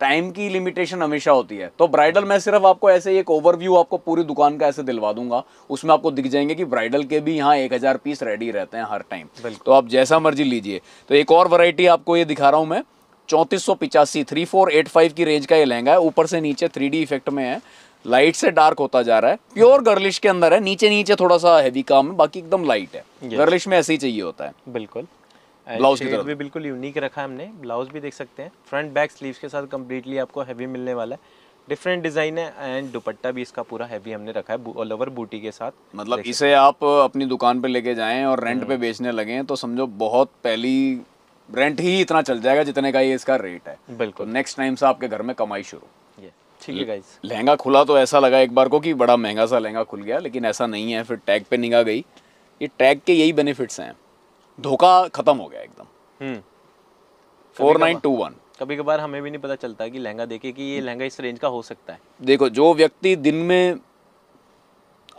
टाइम की लिमिटेशन हमेशा होती है। तो ब्राइडल में सिर्फ आपको ऐसे एक ओवरव्यू आपको पूरी दुकान का ऐसे दिलवा दूंगा, उसमें आपको दिख जाएंगे कि ब्राइडल के भी यहाँ 1000 पीस रेडी रहते हैं हर टाइम, तो आप जैसा मर्जी लीजिए। तो एक और वैरायटी आपको ये दिखा रहा हूँ मैं, 3485 3485 की रेंज का ये लहंगा है। ऊपर से नीचे 3D इफेक्ट में है, लाइट से डार्क होता जा रहा है, प्योर गर्लिश के अंदर है। नीचे नीचे थोड़ा सा हैवी काम है, बाकी एकदम लाइट है। गर्लिश में ऐसे ही चाहिए होता है। बिल्कुल। ब्लाउज की तरफ भी बिल्कुल यूनिक रखा है हमने, ब्लाउज भी देख सकते हैं, फ्रंट बैक स्लीव्स के साथ कंप्लीटली आपको हैवी मिलने वाला है। डिफरेंट डिजाइन है, एंड दुपट्टा भी इसका पूरा हैवी हमने रखा है ऑल ओवर बूटी के साथ। मतलब इसे आप अपनी दुकान पे लेके जाएं और रेंट पे बेचने लगें तो समझो बहुत पहली रेंट ही इतना चल जाएगा जितने का ये इसका रेट है। बिल्कुल, नेक्स्ट टाइम से आपके घर में कमाई शुरू। ठीक है गाइस। लहंगा खुला तो ऐसा लगा एक बार को कि बड़ा महंगा सा लहंगा खुल गया, लेकिन ऐसा नहीं है। फिर टैग पे निगाह गई, ये टैग के यही बेनिफिट्स हैं, धोखा खत्म हो गया एकदम। 4921। कभी कभार हमें भी नहीं पता चलता कि लहंगा देखे कि ये लहंगा इस रेंज का हो सकता है। देखो, जो व्यक्ति दिन में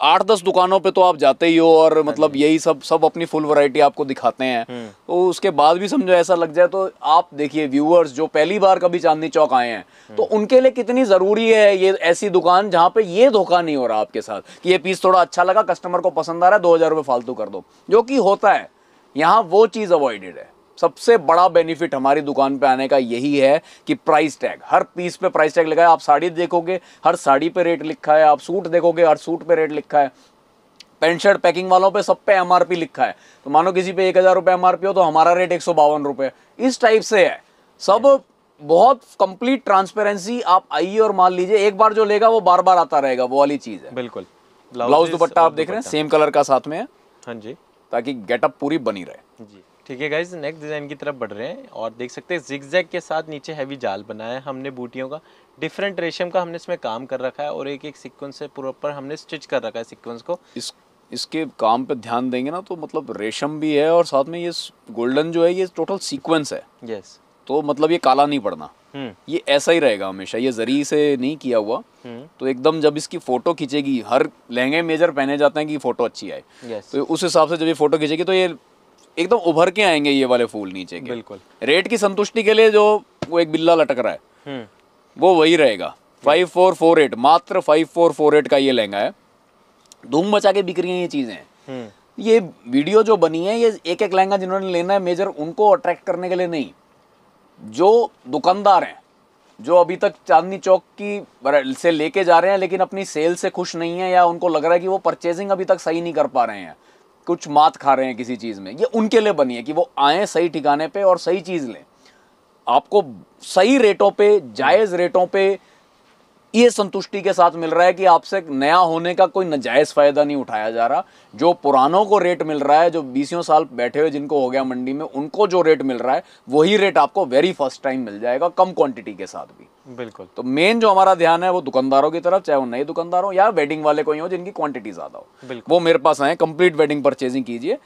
8-10 दुकानों पे तो आप जाते ही हो और मतलब यही सब अपनी फुल वैरायटी आपको दिखाते हैं। तो उसके बाद भी समझो ऐसा लग जाए तो आप देखिए व्यूअर्स जो पहली बार कभी चांदनी चौक आए हैं तो उनके लिए कितनी जरूरी है ये ऐसी दुकान जहां पे ये धोखा नहीं हो रहा आपके साथ कि ये पीस थोड़ा अच्छा लगा, कस्टमर को पसंद आ रहा है, 2000 रुपये फालतू कर दो, जो कि होता है। यहाँ वो चीज अवॉइडेड है। सबसे बड़ा बेनिफिट हमारी दुकान पे आने का यही है कि प्राइस टैग, हर पीस पे प्राइस टैग लगा है। आप साड़ी देखोगे हर साड़ी पे रेट लिखा है, आप सूट देखोगे हर सूट पे रेट लिखा है, पैंट शर्ट पैकिंग वालों पे सब पे एमआरपी लिखा है। तो मानो किसी पे 1000 रुपये एमआरपी हो तो हमारा रेट 152 रुपये, इस टाइप से है सब। बहुत कंप्लीट ट्रांसपेरेंसी। आप आइए और मान लीजिए, एक बार जो लेगा वो बार बार आता रहेगा, वो वाली चीज है। बिल्कुल। ब्लाउज दुपट्टा आप देख रहे हैं सेम कलर का साथ में है। हाँ जी, ताकि गेटअप पूरी बनी रहे जी। ठीक है गाइज, नेक्स्ट डिज़ाइन की तरफ बढ़ रहे हैं और देख सकते हैं जिगजैग के साथ नीचे हैवी जाल बनाया है हमने बूटियों का। डिफरेंट रेशम का हमने इसमें काम कर रखा है और एक एक सीक्वेंस से प्रॉपर हमने स्टिच कर रखा है सीक्वेंस को। इसके काम पे ध्यान देंगे ना तो मतलब रेशम भी है और साथ में ये गोल्डन जो है ये टोटल सीक्वेंस है। यस। तो मतलब ये काला नहीं पड़ना, ये ऐसा ही रहेगा हमेशा, ये जरी से नहीं किया हुआ। तो एकदम जब इसकी फोटो खींचेगी, हर लहंगे मेजर पहने जाते हैं कि फोटो अच्छी आए। तो उस हिसाब से जब ये फोटो खींचेगी तो ये एकदम उभर के आएंगे ये वाले फूल नीचे के। बिल्कुल। रेट की संतुष्टि के लिए जो वो एक बिल्ला लटक रहा है वो वही रहेगा। 5448, मात्र 5448 का ये लहंगा है। धूम मचा के बिक रही हैं ये चीजें। ये वीडियो जो बनी है ये एक एक लहंगा जिन्होंने लेना है मेजर उनको अट्रैक्ट करने के लिए नहीं, जो दुकानदार हैं जो अभी तक चांदनी चौक की से लेके जा रहे हैं लेकिन अपनी सेल से खुश नहीं है या उनको लग रहा है कि वो परचेजिंग अभी तक सही नहीं कर पा रहे हैं, कुछ मात खा रहे हैं किसी चीज में, ये उनके लिए बनी है कि वो आए सही ठिकाने पे और सही चीज लें। आपको सही रेटों पे, जायज रेटों पे ये संतुष्टि के साथ मिल रहा है कि आपसे नया होने का कोई नाजायज फायदा नहीं उठाया जा रहा। जो पुरानों को रेट मिल रहा है, जो 20 साल बैठे हुए जिनको हो गया मंडी में, उनको जो रेट मिल रहा है वही रेट आपको वेरी फर्स्ट टाइम मिल जाएगा, कम क्वांटिटी के साथ भी। बिल्कुल। तो मेन जो हमारा ध्यान है वो दुकानदारों की तरफ, चाहे वो नए दुकानदार हो या वेडिंग वाले कोई हो जिनकी क्वांटिटी ज्यादा हो, वो मेरे पास आए, कंप्लीट वेडिंग परचेजिंग कीजिए।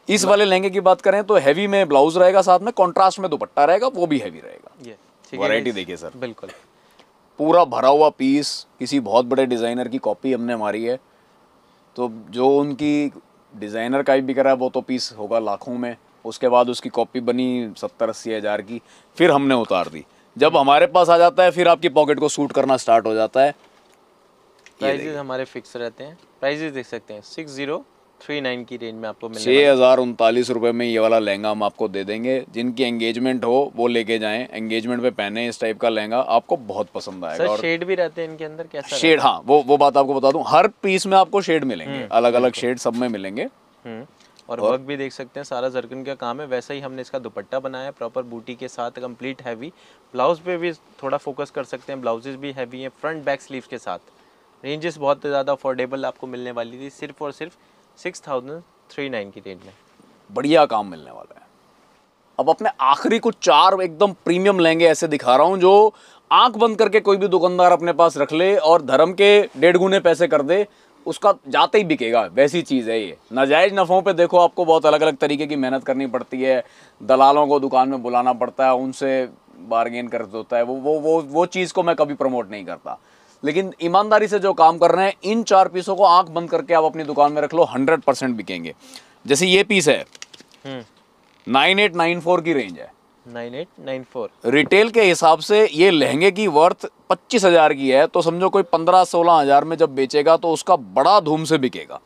इस वाले लहंगे की बात करें तो हैवी में ब्लाउज रहेगा, साथ में कॉन्ट्रास्ट में दुपट्टा रहेगा, वो भी हैवी रहेगा। वैरायटी देखिए सर, बिल्कुल पूरा भरा हुआ पीस, किसी बहुत बड़े डिज़ाइनर की कॉपी हमने मारी है। तो जो उनकी डिज़ाइनर का ही बिक रहा है वो तो पीस होगा लाखों में, उसके बाद उसकी कॉपी बनी 70-80 हज़ार की, फिर हमने उतार दी। जब हमारे पास आ जाता है फिर आपकी पॉकेट को सूट करना स्टार्ट हो जाता है। प्राइजेस हमारे फिक्स रहते हैं। प्राइजेस देख सकते हैं 6039 की रेंज में आपको मिलेगा। 6039 रुपये में ये वाला लहंगा हम आपको दे देंगे। जिनकी एंगेजमेंट हो वो लेके जाएं, एंगेजमेंट पे पहने इस टाइप का लहंगा, आपको बहुत पसंद आएगा। और शेड भी रहते हैं इनके अंदर, कैसा शेड? हाँ, वो बात आपको बता दूं, हर पीस में आपको शेड मिलेंगे, अलग अलग शेड सब में मिलेंगे। और वर्क भी देख सकते हैं, सारा जरकन का काम है। वैसा ही हमने इसका दुपट्टा बनाया प्रॉपर बूटी के साथ, कंप्लीट हैवी। ब्लाउज पे भी थोड़ा फोकस कर सकते हैं, ब्लाउजेस भी हैवी हैं, फ्रंट बैक स्लीव्स के साथ। रेंजेस बहुत ज़्यादा अफोर्डेबल आपको मिलने वाली थी, सिर्फ और सिर्फ 6039 की रेंज में। बढ़िया काम मिलने वाला है। अब अपने आखिरी कुछ 4 एकदम प्रीमियम लहंगे ऐसे दिखा रहा हूँ जो आंख बंद करके कोई भी दुकानदार अपने पास रख ले और धर्म के 1.5 गुने पैसे कर दे, उसका जाते ही बिकेगा, वैसी चीज़ है ये। नाजायज नफ़ों पे देखो आपको बहुत अलग अलग तरीके की मेहनत करनी पड़ती है, दलालों को दुकान में बुलाना पड़ता है, उनसे बार्गेन कर होता है, वो चीज़ को मैं कभी प्रमोट नहीं करता। लेकिन ईमानदारी से जो काम कर रहे हैं, इन 4 पीसों को आंख बंद करके आप अपनी दुकान में रख लो, 100% बिकेंगे। जैसे ये पीस है 9894 की रेंज है, 9894 रिटेल के हिसाब से ये लहंगे की वर्थ 25,000 की है, तो समझो कोई 15-16 हज़ार में जब बेचेगा तो उसका बड़ा धूम से बिकेगा।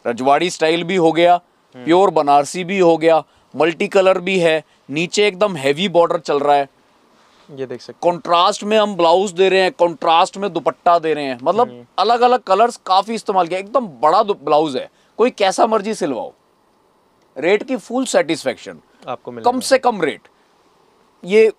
रजवाड़ी स्टाइल भी हो गया, प्योर बनारसी भी हो गया, मल्टी कलर भी है, नीचे एकदम हैवी बॉर्डर चल रहा है, ये देख सकते हैं। कॉन्ट्रास्ट में हम ब्लाउज दे रहे हैं, कॉन्ट्रास्ट में दुपट्टा दे रहे हैं, मतलब अलग अलग कलर्स काफी इस्तेमाल किया। एकदम बड़ा ब्लाउज है, कोई कैसा मर्जी सिलवाओ, रेट की फुल सेटिस्फेक्शन आपको मिलेगा। कम से कम रेट। ये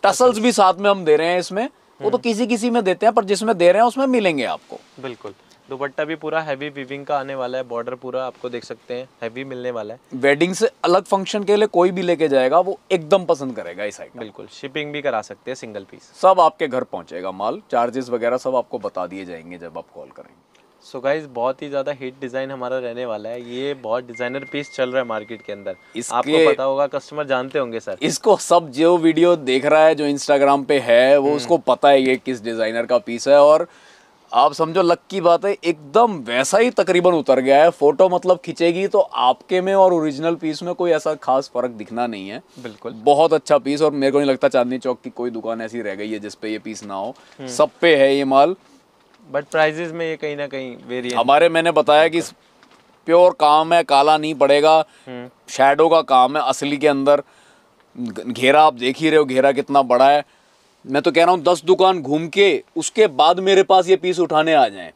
टसल्स भी साथ में हम दे रहे हैं इसमें, वो तो किसी किसी में देते हैं पर जिसमें दे रहे हैं उसमें मिलेंगे आपको। बिल्कुल। दुपट्टा भी पूरा हैवी वीविंग का आने वाला है, बॉर्डर पूरा आपको देख सकते हैं हैवी मिलने वाला है। वेडिंग से अलग फंक्शन के लिए कोई भी लेके जाएगा वो एकदम पसंद करेगा इस आइटम। बिल्कुल, शिपिंग भी करा सकते हैं, सिंगल पीस सब आपके घर पहुंचेगा माल, चार्जेस वगैरह सब आपको बता दिए जाएंगे जब आप कॉल करेंगे। सो गाइस, बहुत ही ज़्यादा हिट डिज़ाइन हमारा रहने वाला है। ये बहुत डिज़ाइनर पीस चल रहा है मार्केट के अंदर, आपको पता होगा, कस्टमर जानते होंगे सर इसको। सब जो वीडियो देख रहा है जो इंस्टाग्राम पे है वो उसको पता है ये किस डिज़ाइनर का पीस है। और आप समझो लक की बात है, एकदम वैसा ही तकरीबन उतर गया है। फोटो मतलब खिंचेगी तो आपके में और ओरिजिनल पीस में कोई ऐसा खास फर्क दिखना नहीं है। बिल्कुल बहुत अच्छा पीस, और मेरे को नहीं लगता चांदनी चौक की कोई दुकान ऐसी रह गई है जिस पे ये पीस ना हो, सब पे है ये माल। बट प्राइजेस में ये कहीं ना कहीं वेरिएंट हमारे, मैंने बताया कि प्योर काम है, काला नहीं पड़ेगा, शैडो का काम है असली के अंदर। घेरा आप देख ही रहे हो, घेरा कितना बड़ा है। मैं तो कह रहा हूँ 10 दुकान घूम के उसके बाद मेरे पास ये पीस उठाने आ जाएं,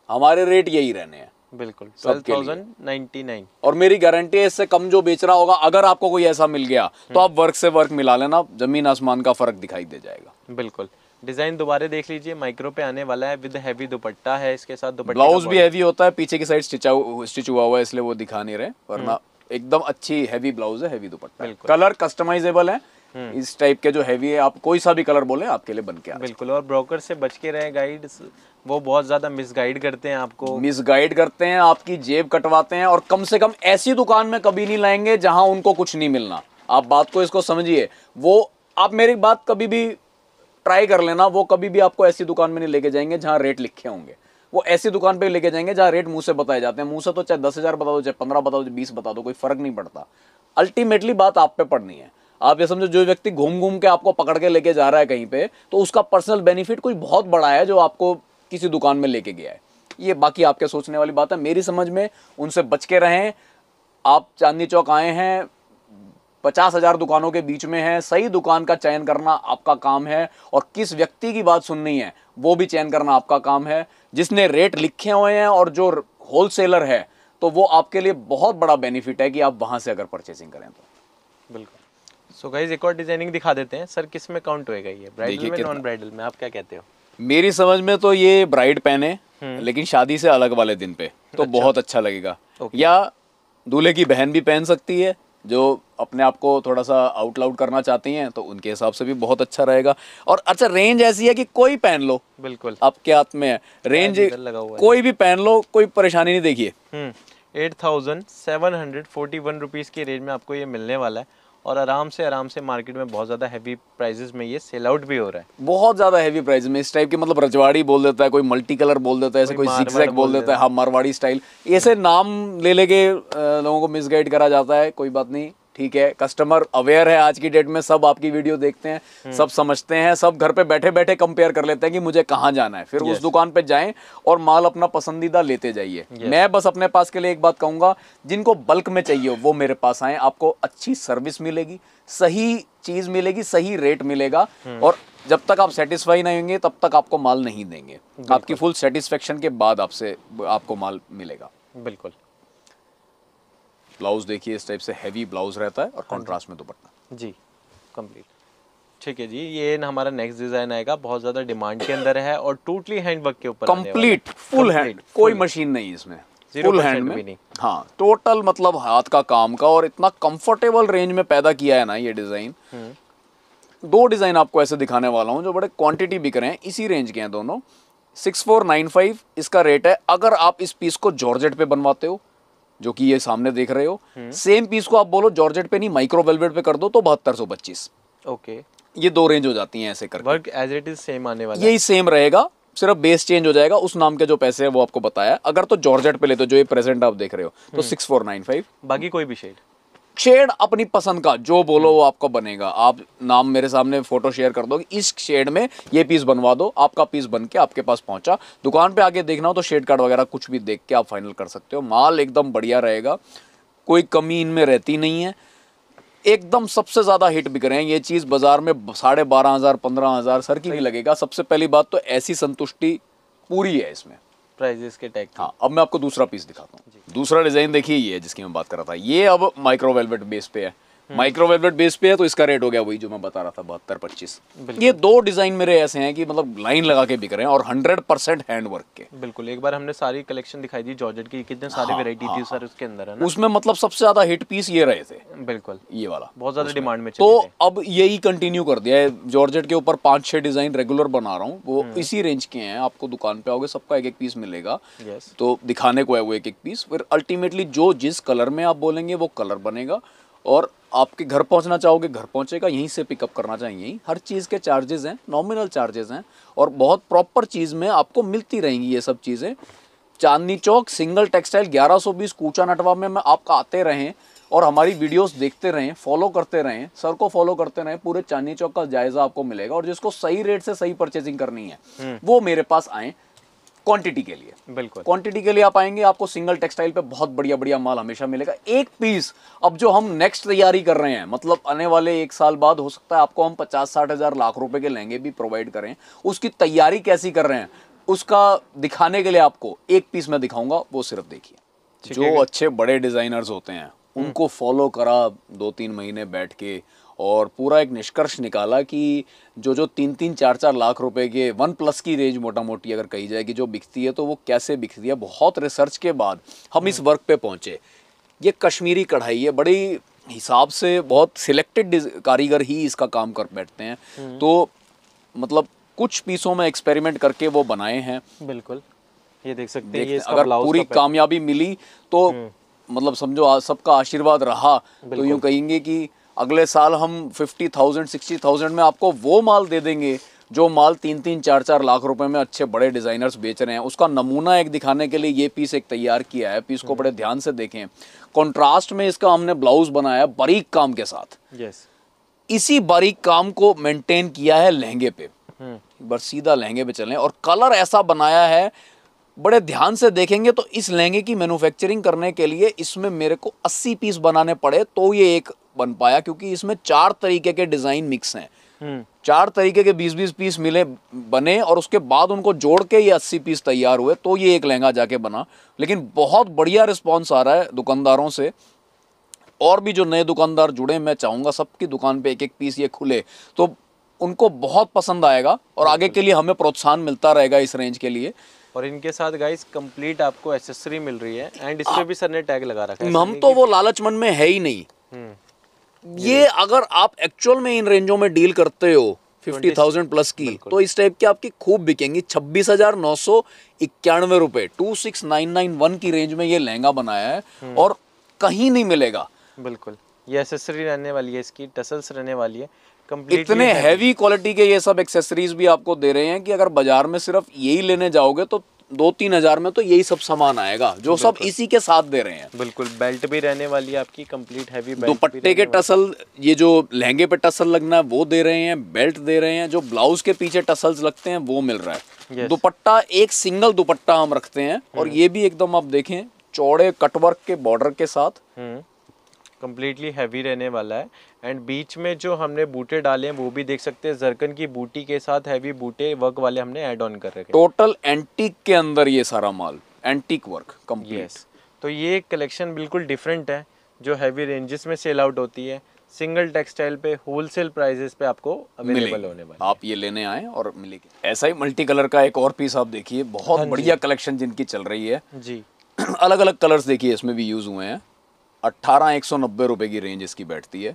हमारे रेट यही रहने हैं। बिल्कुल सबके लिए। 12,099। और मेरी गारंटी है इससे कम जो बेच रहा होगा, अगर आपको कोई ऐसा मिल गया तो आप वर्क से वर्क मिला लेना, जमीन आसमान का फर्क दिखाई दे जाएगा। बिल्कुल। डिजाइन दोबारा देख लीजिए, माइक्रो पे आने वाला है, विद हैवी दुपट्टा है इसके साथ। दुपट्टे ब्लाउज भी हैवी होता है, पीछे की साइड स्टिच हुआ हुआ है, इसलिए वो दिखा नहीं रहे, वरना एकदम अच्छी हैवी ब्लाउज है, हैवी दुपट्टा है। कलर कस्टमाइजेबल है, इस टाइप के जो हैवी है, आप कोई सा भी कलर बोले आपके लिए बन के बिल्कुल। और ब्रोकर से बच के रहे, गाइड वो बहुत ज्यादा मिसगाइड करते हैं आपको, मिसगाइड करते हैं, आपकी जेब कटवाते हैं, और कम से कम ऐसी दुकान में कभी नहीं लाएंगे जहां उनको कुछ नहीं मिलना। आप बात को इसको समझिए, वो आप मेरी बात कभी भी ट्राई कर लेना, वो कभी भी आपको ऐसी दुकान में नहीं लेके जाएंगे जहां रेट लिखे होंगे। वो ऐसी दुकान पे लेके जाएंगे जहां रेट मुंह से बताए जाते हैं। मुंह से तो चाहे 10,000 बता दो, चाहे 15 बता दो, 20 बता दो, कोई फर्क नहीं पड़ता। अल्टीमेटली बात आप पे पड़नी है। आप ये समझो, जो व्यक्ति घूम घूम के आपको पकड़ के लेके जा रहा है कहीं पे, तो उसका पर्सनल बेनिफिट कोई बहुत बड़ा है जो आपको किसी दुकान में लेके गया है। ये बाकी आपके सोचने वाली बात है, मेरी समझ में उनसे बच के रहें। आप चांदनी चौक आए हैं, 50,000 दुकानों के बीच में है, सही दुकान का चयन करना आपका काम है, और किस व्यक्ति की बात सुननी है वो भी चयन करना आपका काम है। जिसने रेट लिखे हुए हैं और जो होलसेलर है, तो वो आपके लिए बहुत बड़ा बेनिफिट है कि आप वहां से अगर परचेसिंग करें तो। बिल्कुल। सो गाइस एक और डिजाइनिंग दिखा देते हैं। सर किस में काउंट होएगा ये, ब्राइडल में, नॉन ब्राइडल में, आप क्या कहते हो? मेरी समझ में तो ये ब्राइड पहने, लेकिन शादी से अलग वाले दिन पे तो बहुत अच्छा लगेगा। या दूल्हे की बहन भी पहन सकती है, जो अपने आप को थोड़ा सा आउट करना चाहती हैं, तो उनके हिसाब से भी बहुत अच्छा रहेगा। और अच्छा, रेंज ऐसी है कि कोई पहन लो, बिल्कुल आपके हाथ में है रेंज, कोई भी पहन लो, कोई परेशानी नहीं। देखिए 8,741 रुपीज़ की रेंज में आपको ये मिलने वाला है, और आराम से मार्केट में बहुत ज़्यादा हैवी प्राइजेस में ये सेल आउट भी हो रहा है। बहुत ज़्यादा हैवी प्राइस में इस टाइप के, मतलब रजवाड़ी बोल देता है कोई, मल्टी कलर बोल देता है, ऐसे कोई जिगजैग बोल देता है, हाँ मारवाड़ी स्टाइल, ऐसे नाम ले लेके लोगों को मिसगाइड करा जाता है। कोई बात नहीं, ठीक है, कस्टमर अवेयर है आज की डेट में, सब आपकी वीडियो देखते हैं, सब समझते हैं, सब घर पे बैठे बैठे कंपेयर कर लेते हैं कि मुझे कहाँ जाना है, फिर उस दुकान पे जाएं और माल अपना पसंदीदा लेते जाइए। मैं बस अपने पास के लिए एक बात कहूंगा, जिनको बल्क में चाहिए वो मेरे पास आए, आपको अच्छी सर्विस मिलेगी, सही चीज मिलेगी, सही रेट मिलेगा, और जब तक आप सेटिस्फाई नहीं होंगे तब तक आपको माल नहीं देंगे। आपकी फुल सेटिस्फेक्शन के बाद आपको माल मिलेगा। बिल्कुल। ब्लाउज देखिए, इस टाइप से हैवी ब्लाउज रहता है और कॉन्ट्रास्ट में दुपट्टा जी कंप्लीट। ठीक है जी, ये हमारा नेक्स्ट डिजाइन आएगा, बहुत ज्यादा डिमांड के अंदर है और टोटली हैंड वर्क के ऊपर, कंप्लीट फुल हैंड, कोई मशीन नहीं इसमें, फुल हैंड में, हाँ टोटल मतलब हाथ का काम का, और इतना कंफर्टेबल रेंज में पैदा किया है ना ये डिजाइन। 2 डिजाइन आपको ऐसे दिखाने वाला हूँ जो बड़े क्वांटिटी बिक रहे हैं, इसी रेंज के हैं दोनों। 6495 इसका रेट है। अगर आप इस पीस को जॉर्जेट पे बनवाते हो, जो कि ये सामने देख रहे हो, सेम पीस को आप बोलो जॉर्जेट पे नहीं माइक्रो वेलवेट पे कर दो तो 7225। ओके, ये 2 रेंज हो जाती हैं ऐसे करके। Work as it is same आने वाला है, यही सेम रहेगा, सिर्फ बेस चेंज हो जाएगा, उस नाम के जो पैसे है वो आपको बताया। अगर तो जॉर्जेट पे लेते हो, जो ये प्रेजेंट आप देख रहे हो, तो 6495। बाकी कोई भी शेड अपनी पसंद का जो बोलो वो आपका बनेगा। आप नाम मेरे सामने फोटो शेयर कर दो कि इस शेड में ये पीस बनवा दो, आपका पीस बन के आपके पास पहुंचा। दुकान पे आके देखना हो तो शेड कार्ड वगैरह कुछ भी देख के आप फाइनल कर सकते हो। माल एकदम बढ़िया रहेगा, कोई कमी इनमें रहती नहीं है, एकदम सबसे ज्यादा हिट बिक रहे हैं। ये चीज बाजार में 12,500 15,000 सर की भी लगेगा। सबसे पहली बात तो ऐसी संतुष्टि पूरी है इसमें प्राइजेस के टैग। हाँ, अब मैं आपको दूसरा पीस दिखाता हूँ। दूसरा डिजाइन देखिए, ये है जिसकी मैं बात कर रहा था। ये अब माइक्रो वेलवेट बेस पे है, माइक्रो वेलवेट बेस पे है, तो इसका रेट हो गया वही जो मैं बता रहा था 7225। ये 2 डिजाइन मेरे ऐसे हैं कि मतलब लाइन लगा के बिक रहे हैं और 100% हैंड वर्क के। बिल्कुल, एक बार हमने सारी कलेक्शन दिखाई दी जॉर्जेट की, कितने सारे वैरायटी थी सर उसके अंदर, है ना? उसमें मतलब सबसे ज्यादा हिट पीस ये रहे थे। बिल्कुल, ये वाला बहुत ज्यादा डिमांड में तो अब यही कंटिन्यू कर दिया है। जॉर्जेट के ऊपर 5-6 डिजाइन रेगुलर बना रहा हूँ, वो इसी रेंज के हैं। आपको दुकान पे आओगे सबका एक एक पीस मिलेगा, तो दिखाने को है वो एक एक पीस। फिर अल्टीमेटली जो जिस कलर में आप बोलेंगे वो कलर बनेगा, और आपके घर पहुंचना चाहोगे घर पहुंचेगा, यहीं से पिकअप करना चाहिए यहीं। हर चीज़ के चार्जेस हैं, नॉमिनल चार्जेस हैं और बहुत प्रॉपर चीज़ में आपको मिलती रहेंगी ये सब चीज़ें। चांदनी चौक सिंगल टेक्सटाइल 1120 कूचा नटवा में आप आते रहें और हमारी वीडियोस देखते रहें, फॉलो करते रहें, सर को फॉलो करते रहें, पूरे चांदनी चौक का जायजा आपको मिलेगा। और जिसको सही रेट से सही परचेजिंग करनी है वो मेरे पास आए क्वांटिटी के लिए। बिल्कुल क्वांटिटी के लिए आप आएंगे, आपको सिंगल टेक्सटाइल पे बहुत बढ़िया बढ़िया माल हमेशा मिलेगा। एक पीस अब जो हम नेक्स्ट तैयारी कर रहे हैं, मतलब आने वाले 1 साल बाद हो सकता है आपको हम 50-60 हज़ार लाख रुपए के लहंगे भी प्रोवाइड करें। उसकी तैयारी कैसी कर रहे हैं उसका दिखाने के लिए आपको एक पीस मैं दिखाऊंगा, वो सिर्फ देखिए। जो अच्छे बड़े डिजाइनर्स होते हैं उनको फॉलो करा 2-3 महीने बैठ के और पूरा एक निष्कर्ष निकाला कि जो 3-3, 4-4 लाख रुपए के OnePlus की रेंज मोटा मोटी अगर कही जाए कि जो बिकती है तो वो कैसे बिकती है। बहुत रिसर्च के बाद हम इस वर्क पे पहुंचे। ये कश्मीरी कढ़ाई है, बड़ी हिसाब से बहुत सिलेक्टेड कारीगर ही इसका काम कर बैठते हैं। तो मतलब कुछ पीसों में एक्सपेरिमेंट करके वो बनाए हैं। बिल्कुल, ये देख सकते हैं। ये अगर पूरी कामयाबी मिली तो मतलब समझो सबका आशीर्वाद रहा तो यूँ कहेंगे कि अगले साल हम 50,000 60,000 में आपको वो माल दे देंगे जो माल 3-3, 4-4 लाख रुपए में अच्छे बड़े डिजाइनर्स बेच रहे हैं। उसका नमूना एक दिखाने के लिए ये पीस एक तैयार किया है। पीस को बड़े ध्यान से देखें, कंट्रास्ट में इसका हमने ब्लाउज बनाया बारीक काम के साथ। इसी बारीक काम को मेंटेन किया है लहंगे पे। बस सीधा लहंगे पे चलें और कलर ऐसा बनाया है, बड़े ध्यान से देखेंगे तो इस लहंगे की मैन्युफैक्चरिंग करने के लिए इसमें मेरे को 80 पीस बनाने पड़े तो ये एक बन पाया, क्योंकि इसमें 4 तरीके के डिजाइन मिक्स हैं। 4 तरीके के 20-20 पीस मिले बने और उसके बाद उनको जोड़ के ये 80 पीस तैयार हुए तो ये एक लहंगा जाके बना। लेकिन बहुत बढ़िया रिस्पॉन्स आ रहा है दुकानदारों से। और भी जो नए दुकानदार जुड़े, मैं चाहूँगा सबकी दुकान पे एक पीस ये खुले तो उनको बहुत पसंद आएगा और आगे के लिए हमें प्रोत्साहन मिलता रहेगा इस रेंज के लिए। और इनके साथ गाइस कंप्लीट आपको एक्सेसरी मिल रही है एंड इस पे भी सर ने टैग लगा रखा है। हम तो वो लालच मन में है ही नहीं। ये अगर आप एक्चुअल में इन रेंजों में डील करते हो 50,000 प्लस की तो इस टाइप की आपकी खूब बिकेंगी। 26,991 रुपए 26,991 की रेंज में ये लहंगा बनाया है और कहीं नहीं मिलेगा। बिल्कुल, ये एक्सेसरी रहने वाली है, इसकी टसल्स रहने वाली है। इतने हैवी क्वालिटी के ये सब एक्सेसरीज भी आपको दे रहे हैं कि अगर बाजार में सिर्फ यही लेने जाओगे तो 2-3 हज़ार में तो यही सब सामान आएगा जो सब इसी के साथ दे रहे हैं। बिल्कुल, बेल्ट भी रहने वाली है आपकी कंप्लीट हैवी बेल्ट। दुपट्टे के टसल, ये जो लहंगे पे टसल लगना है वो दे रहे हैं, बेल्ट दे रहे हैं, जो ब्लाउज के पीछे टसल्स लगते हैं वो मिल रहा है। दुपट्टा एक सिंगल दुपट्टा हम रखते हैं और ये भी एकदम आप देखें चौड़े कटवर्क के बॉर्डर के साथ कंप्लीटली हैवी रहने वाला है। एंड बीच में जो हमने बूटे डाले हैं वो भी देख सकते हैं, जरकन की बूटी के साथ हैवी बूटे वर्क वाले हमने ऐड ऑन कर रखे हैं। टोटल एंटीक के अंदर ये सारा माल, एंटीक वर्क कंप्लीट। तो ये कलेक्शन बिल्कुल डिफरेंट है जो हैवी रेंजेस में सेल आउट होती है। सिंगल टेक्सटाइल पे होलसेल प्राइसेस पे आपको अवेलेबल होने वाला है। आप ये लेने आए और मिलेगी। ऐसा ही मल्टी कलर का एक और पीस आप देखिए, बहुत बढ़िया कलेक्शन जिनकी चल रही है जी। अलग अलग कलर्स देखिए इसमें भी यूज हुए हैं। 18,190 रुपए की रेंज इसकी बैठती है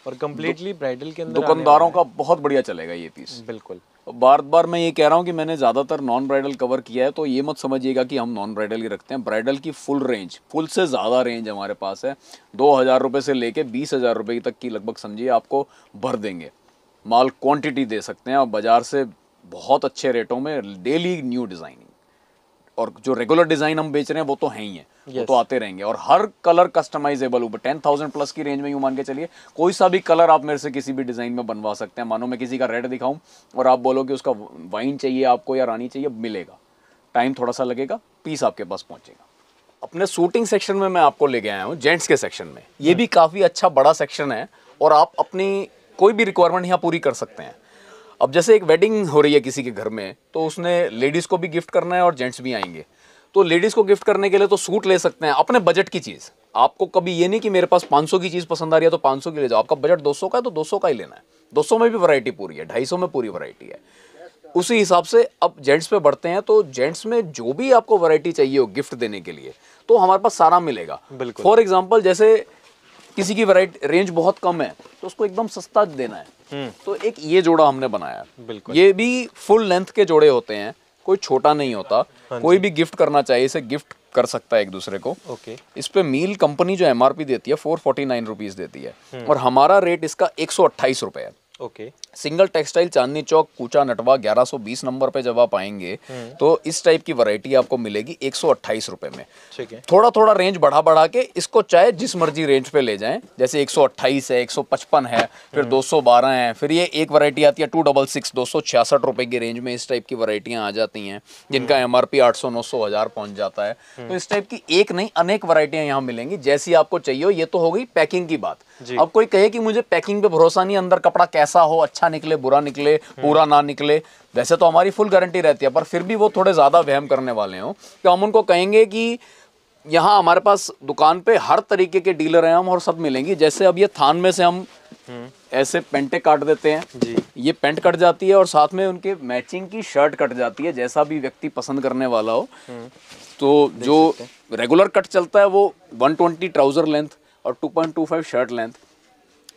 और कम्प्लीटली ब्राइडल के अंदर दुकानदारों का बहुत बढ़िया चलेगा ये पीस। बिल्कुल, बार बार मैं ये कह रहा हूँ कि मैंने ज़्यादातर नॉन ब्राइडल कवर किया है तो ये मत समझिएगा कि हम नॉन ब्राइडल ही रखते हैं। ब्राइडल की फुल रेंज, फुल से ज़्यादा रेंज हमारे पास है। 2,000 रुपये से लेके 20,000 रुपये तक की लगभग समझिए आपको भर देंगे। माल क्वांटिटी दे सकते हैं आप बाज़ार से बहुत अच्छे रेटों में, डेली न्यू डिज़ाइनिंग। और जो रेगुलर डिज़ाइन हम बेच रहे हैं वो तो है ही है, वो तो आते रहेंगे और हर कलर कस्टमाइजेबल ऊपर 10,000 प्लस की रेंज में यूँ मान के चलिए कोई सा भी कलर आप मेरे से किसी भी डिज़ाइन में बनवा सकते हैं। मानो मैं किसी का रेड दिखाऊं और आप बोलो कि उसका वाइन चाहिए आपको या रानी चाहिए, मिलेगा। टाइम थोड़ा सा लगेगा, पीस आपके पास पहुंचेगा। अपने शूटिंग सेक्शन में मैं आपको ले गया हूँ, जेंट्स के सेक्शन में। ये भी काफ़ी अच्छा बड़ा सेक्शन है और आप अपनी कोई भी रिक्वायरमेंट यहाँ पूरी कर सकते हैं। अब जैसे एक वेडिंग हो रही है किसी के घर में तो उसने लेडीज़ को भी गिफ्ट करना है और जेंट्स भी आएंगे, तो लेडीज़ को गिफ्ट करने के लिए तो सूट ले सकते हैं अपने बजट की चीज़। आपको कभी ये नहीं कि मेरे पास 500 की चीज़ पसंद आ रही है तो 500 की ले जाओ। आपका बजट 200 का है तो 200 का ही लेना है। 200 में भी वैरायटी पूरी है, 250 में पूरी वैरायटी है। उसी हिसाब से अब जेंट्स पे बढ़ते हैं तो जेंट्स में जो भी आपको वैरायटी चाहिए हो गिफ्ट देने के लिए तो हमारे पास सारा मिलेगा। फॉर एग्जाम्पल जैसे किसी की वैरायटी रेंज बहुत कम है तो उसको एकदम सस्ता देना है, तो एक ये जोड़ा हमने बनाया। ये भी फुल लेंथ के जोड़े होते हैं, कोई छोटा नहीं होता। कोई भी गिफ्ट करना चाहिए, इसे गिफ्ट कर सकता है एक दूसरे को। ओके। इस पे मील कंपनी जो एमआरपी देती है 449 रुपीज़ देती है और हमारा रेट इसका 128 रुपये है। Okay. Single textile Chandni Chowk कूचा नटवा 1120 नंबर पे जब आप आएंगे तो इस टाइप की वैरायटी आपको मिलेगी 128 रुपए में। ठीक है। थोड़ा थोड़ा रेंज बढ़ा के इसको चाहे जिस मर्जी रेंज पे ले जाएं, जैसे 128 है, 155 है, फिर 212 है, फिर ये एक वैरायटी आती है 266 266 रुपए की रेंज में। इस टाइप की वैरायटियां आ जाती हैं जिनका एमआरपी 800 900 1000 पहुंच जाता है। तो इस टाइप की एक नहीं अनेक वैरायटियां यहाँ मिलेंगी जैसी आपको चाहिए हो। ये तो हो गई पैकिंग की बात। अब कोई कहे कि मुझे पैकिंग पे भरोसा नहीं, अंदर कपड़ा कैसा हो, अच्छा निकले बुरा निकले पूरा ना निकले, वैसे तो हमारी फुल गारंटी रहती है, पर फिर भी वो थोड़े ज़्यादा वहम करने वाले हो तो हम उनको कहेंगे कि यहाँ हमारे पास दुकान पे हर तरीके के डीलर हैं हम और सब मिलेंगी। जैसे अब ये थान में से हम ऐसे पेंटे काट देते हैं जी, ये पेंट कट जाती है और साथ में उनके मैचिंग की शर्ट कट जाती है, जैसा भी व्यक्ति पसंद करने वाला हो। तो जो रेगुलर कट चलता है वो 120 ट्राउज़र लेंथ और 2.25 शर्ट लेंथ,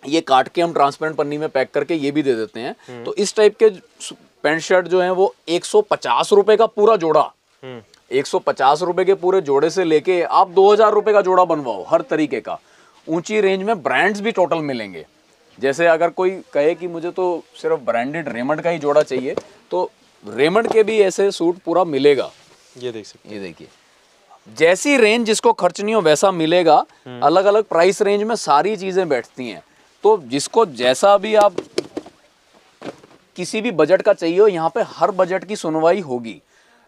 ये काट के हम ट्रांसपेरेंट पन्नी में पैक करके ये भी दे देते हैं। तो इस टाइप के पैंट शर्ट जो हैं वो 150 रुपए का पूरा जोड़ा, 150 रुपए के पूरे जोड़े से लेके आप 2000 रुपए का जोड़ा बनवाओ, हर तरीके का। ऊंची रेंज में ब्रांड्स भी टोटल मिलेंगे। जैसे अगर कोई कहे कि मुझे तो सिर्फ ब्रांडेड रेमंड का ही जोड़ा चाहिए तो रेमंड के भी ऐसे सूट पूरा मिलेगा। ये देख सकते हैं, ये देखिए, जैसी रेंज जिसको खर्च नहीं हो वैसा मिलेगा। अलग अलग प्राइस रेंज में सारी चीजें बैठती हैं, तो जिसको जैसा भी आप किसी भी बजट का चाहिए हो यहाँ पे हर बजट की सुनवाई होगी।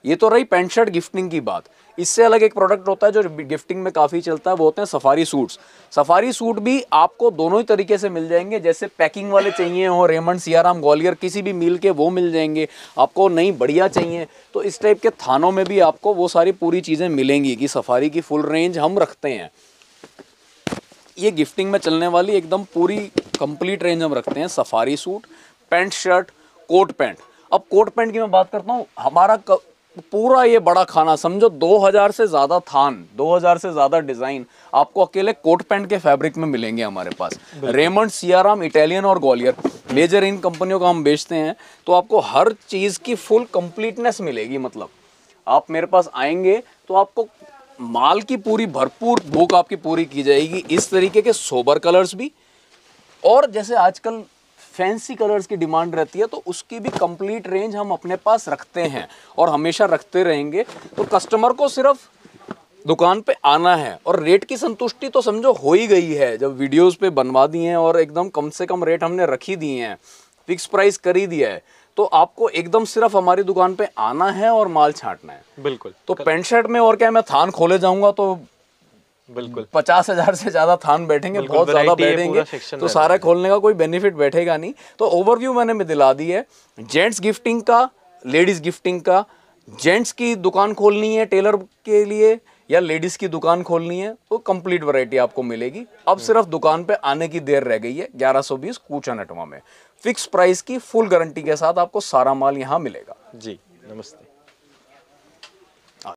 ये तो रही पैंट शर्ट गिफ्टिंग की बात। इससे अलग एक प्रोडक्ट होता है जो गिफ्टिंग में काफ़ी चलता है, वो होते हैं सफारी सूट्स। सफारी सूट भी आपको दोनों ही तरीके से मिल जाएंगे, जैसे पैकिंग वाले चाहिए हो रेमंड सियाराम ग्वालियर किसी भी मील के वो मिल जाएंगे। आपको नहीं बढ़िया चाहिए तो इस टाइप के थानों में भी आपको वो सारी पूरी चीज़ें मिलेंगी कि सफारी की फुल रेंज हम रखते हैं। ये गिफ्टिंग में चलने वाली एकदम पूरी कंप्लीट रेंज हम रखते हैं। Safari suit, pant shirt, coat pant. अब कोट पैंट की मैं बात करता हूँ, हमारा पूरा ये बड़ा खाना समझो 2000 से ज़्यादा थान, 2000 से ज़्यादा डिज़ाइन आपको अकेले कोट पैंट के फैब्रिक में मिलेंगे हमारे पास। रेमंड, सियाराम, इटालियन और ग्वालियर मेजर इन कंपनियों का हम बेचते हैं। तो आपको हर चीज़ की फुल कंप्लीटनेस मिलेगी। मतलब आप मेरे पास आएंगे तो आपको माल की पूरी भरपूर भूख आपकी पूरी की जाएगी। इस तरीके के सोबर कलर्स भी, और जैसे आजकल फैंसी कलर्स की डिमांड रहती है तो उसकी भी कंप्लीट रेंज हम अपने पास रखते हैं और हमेशा रखते रहेंगे। तो कस्टमर को सिर्फ दुकान पे आना है और रेट की संतुष्टि तो समझो हो ही गई है जब वीडियोस पे बनवा दिए हैं और एकदम कम से कम रेट हमने रखी दिए हैं, फिक्स प्राइस कर ही दिया है। तो आपको एकदम सिर्फ हमारी दुकान पे आना है और माल छांटना है। बिल्कुल। तो पैंट शर्ट में और क्या, मैं थान खोले जाऊंगा तो बिल्कुल 50,000 से ज्यादा थान बैठेंगे, बहुत ज्यादा बैठेंगे तो सारा खोलने का कोई बेनिफिट बैठेगा नहीं। तो ओवरव्यू मैंने दिला दी है। जेंट्स गिफ्टिंग का, लेडीज गिफ्टिंग का। जेंट्स की दुकान खोलनी है टेलर के लिए या लेडीज की दुकान खोलनी है तो कंप्लीट वैरायटी आपको मिलेगी। अब सिर्फ दुकान पे आने की देर रह गई है। 1120 कूचा नटवा में फिक्स प्राइस की फुल गारंटी के साथ आपको सारा माल यहाँ मिलेगा। जी नमस्ते।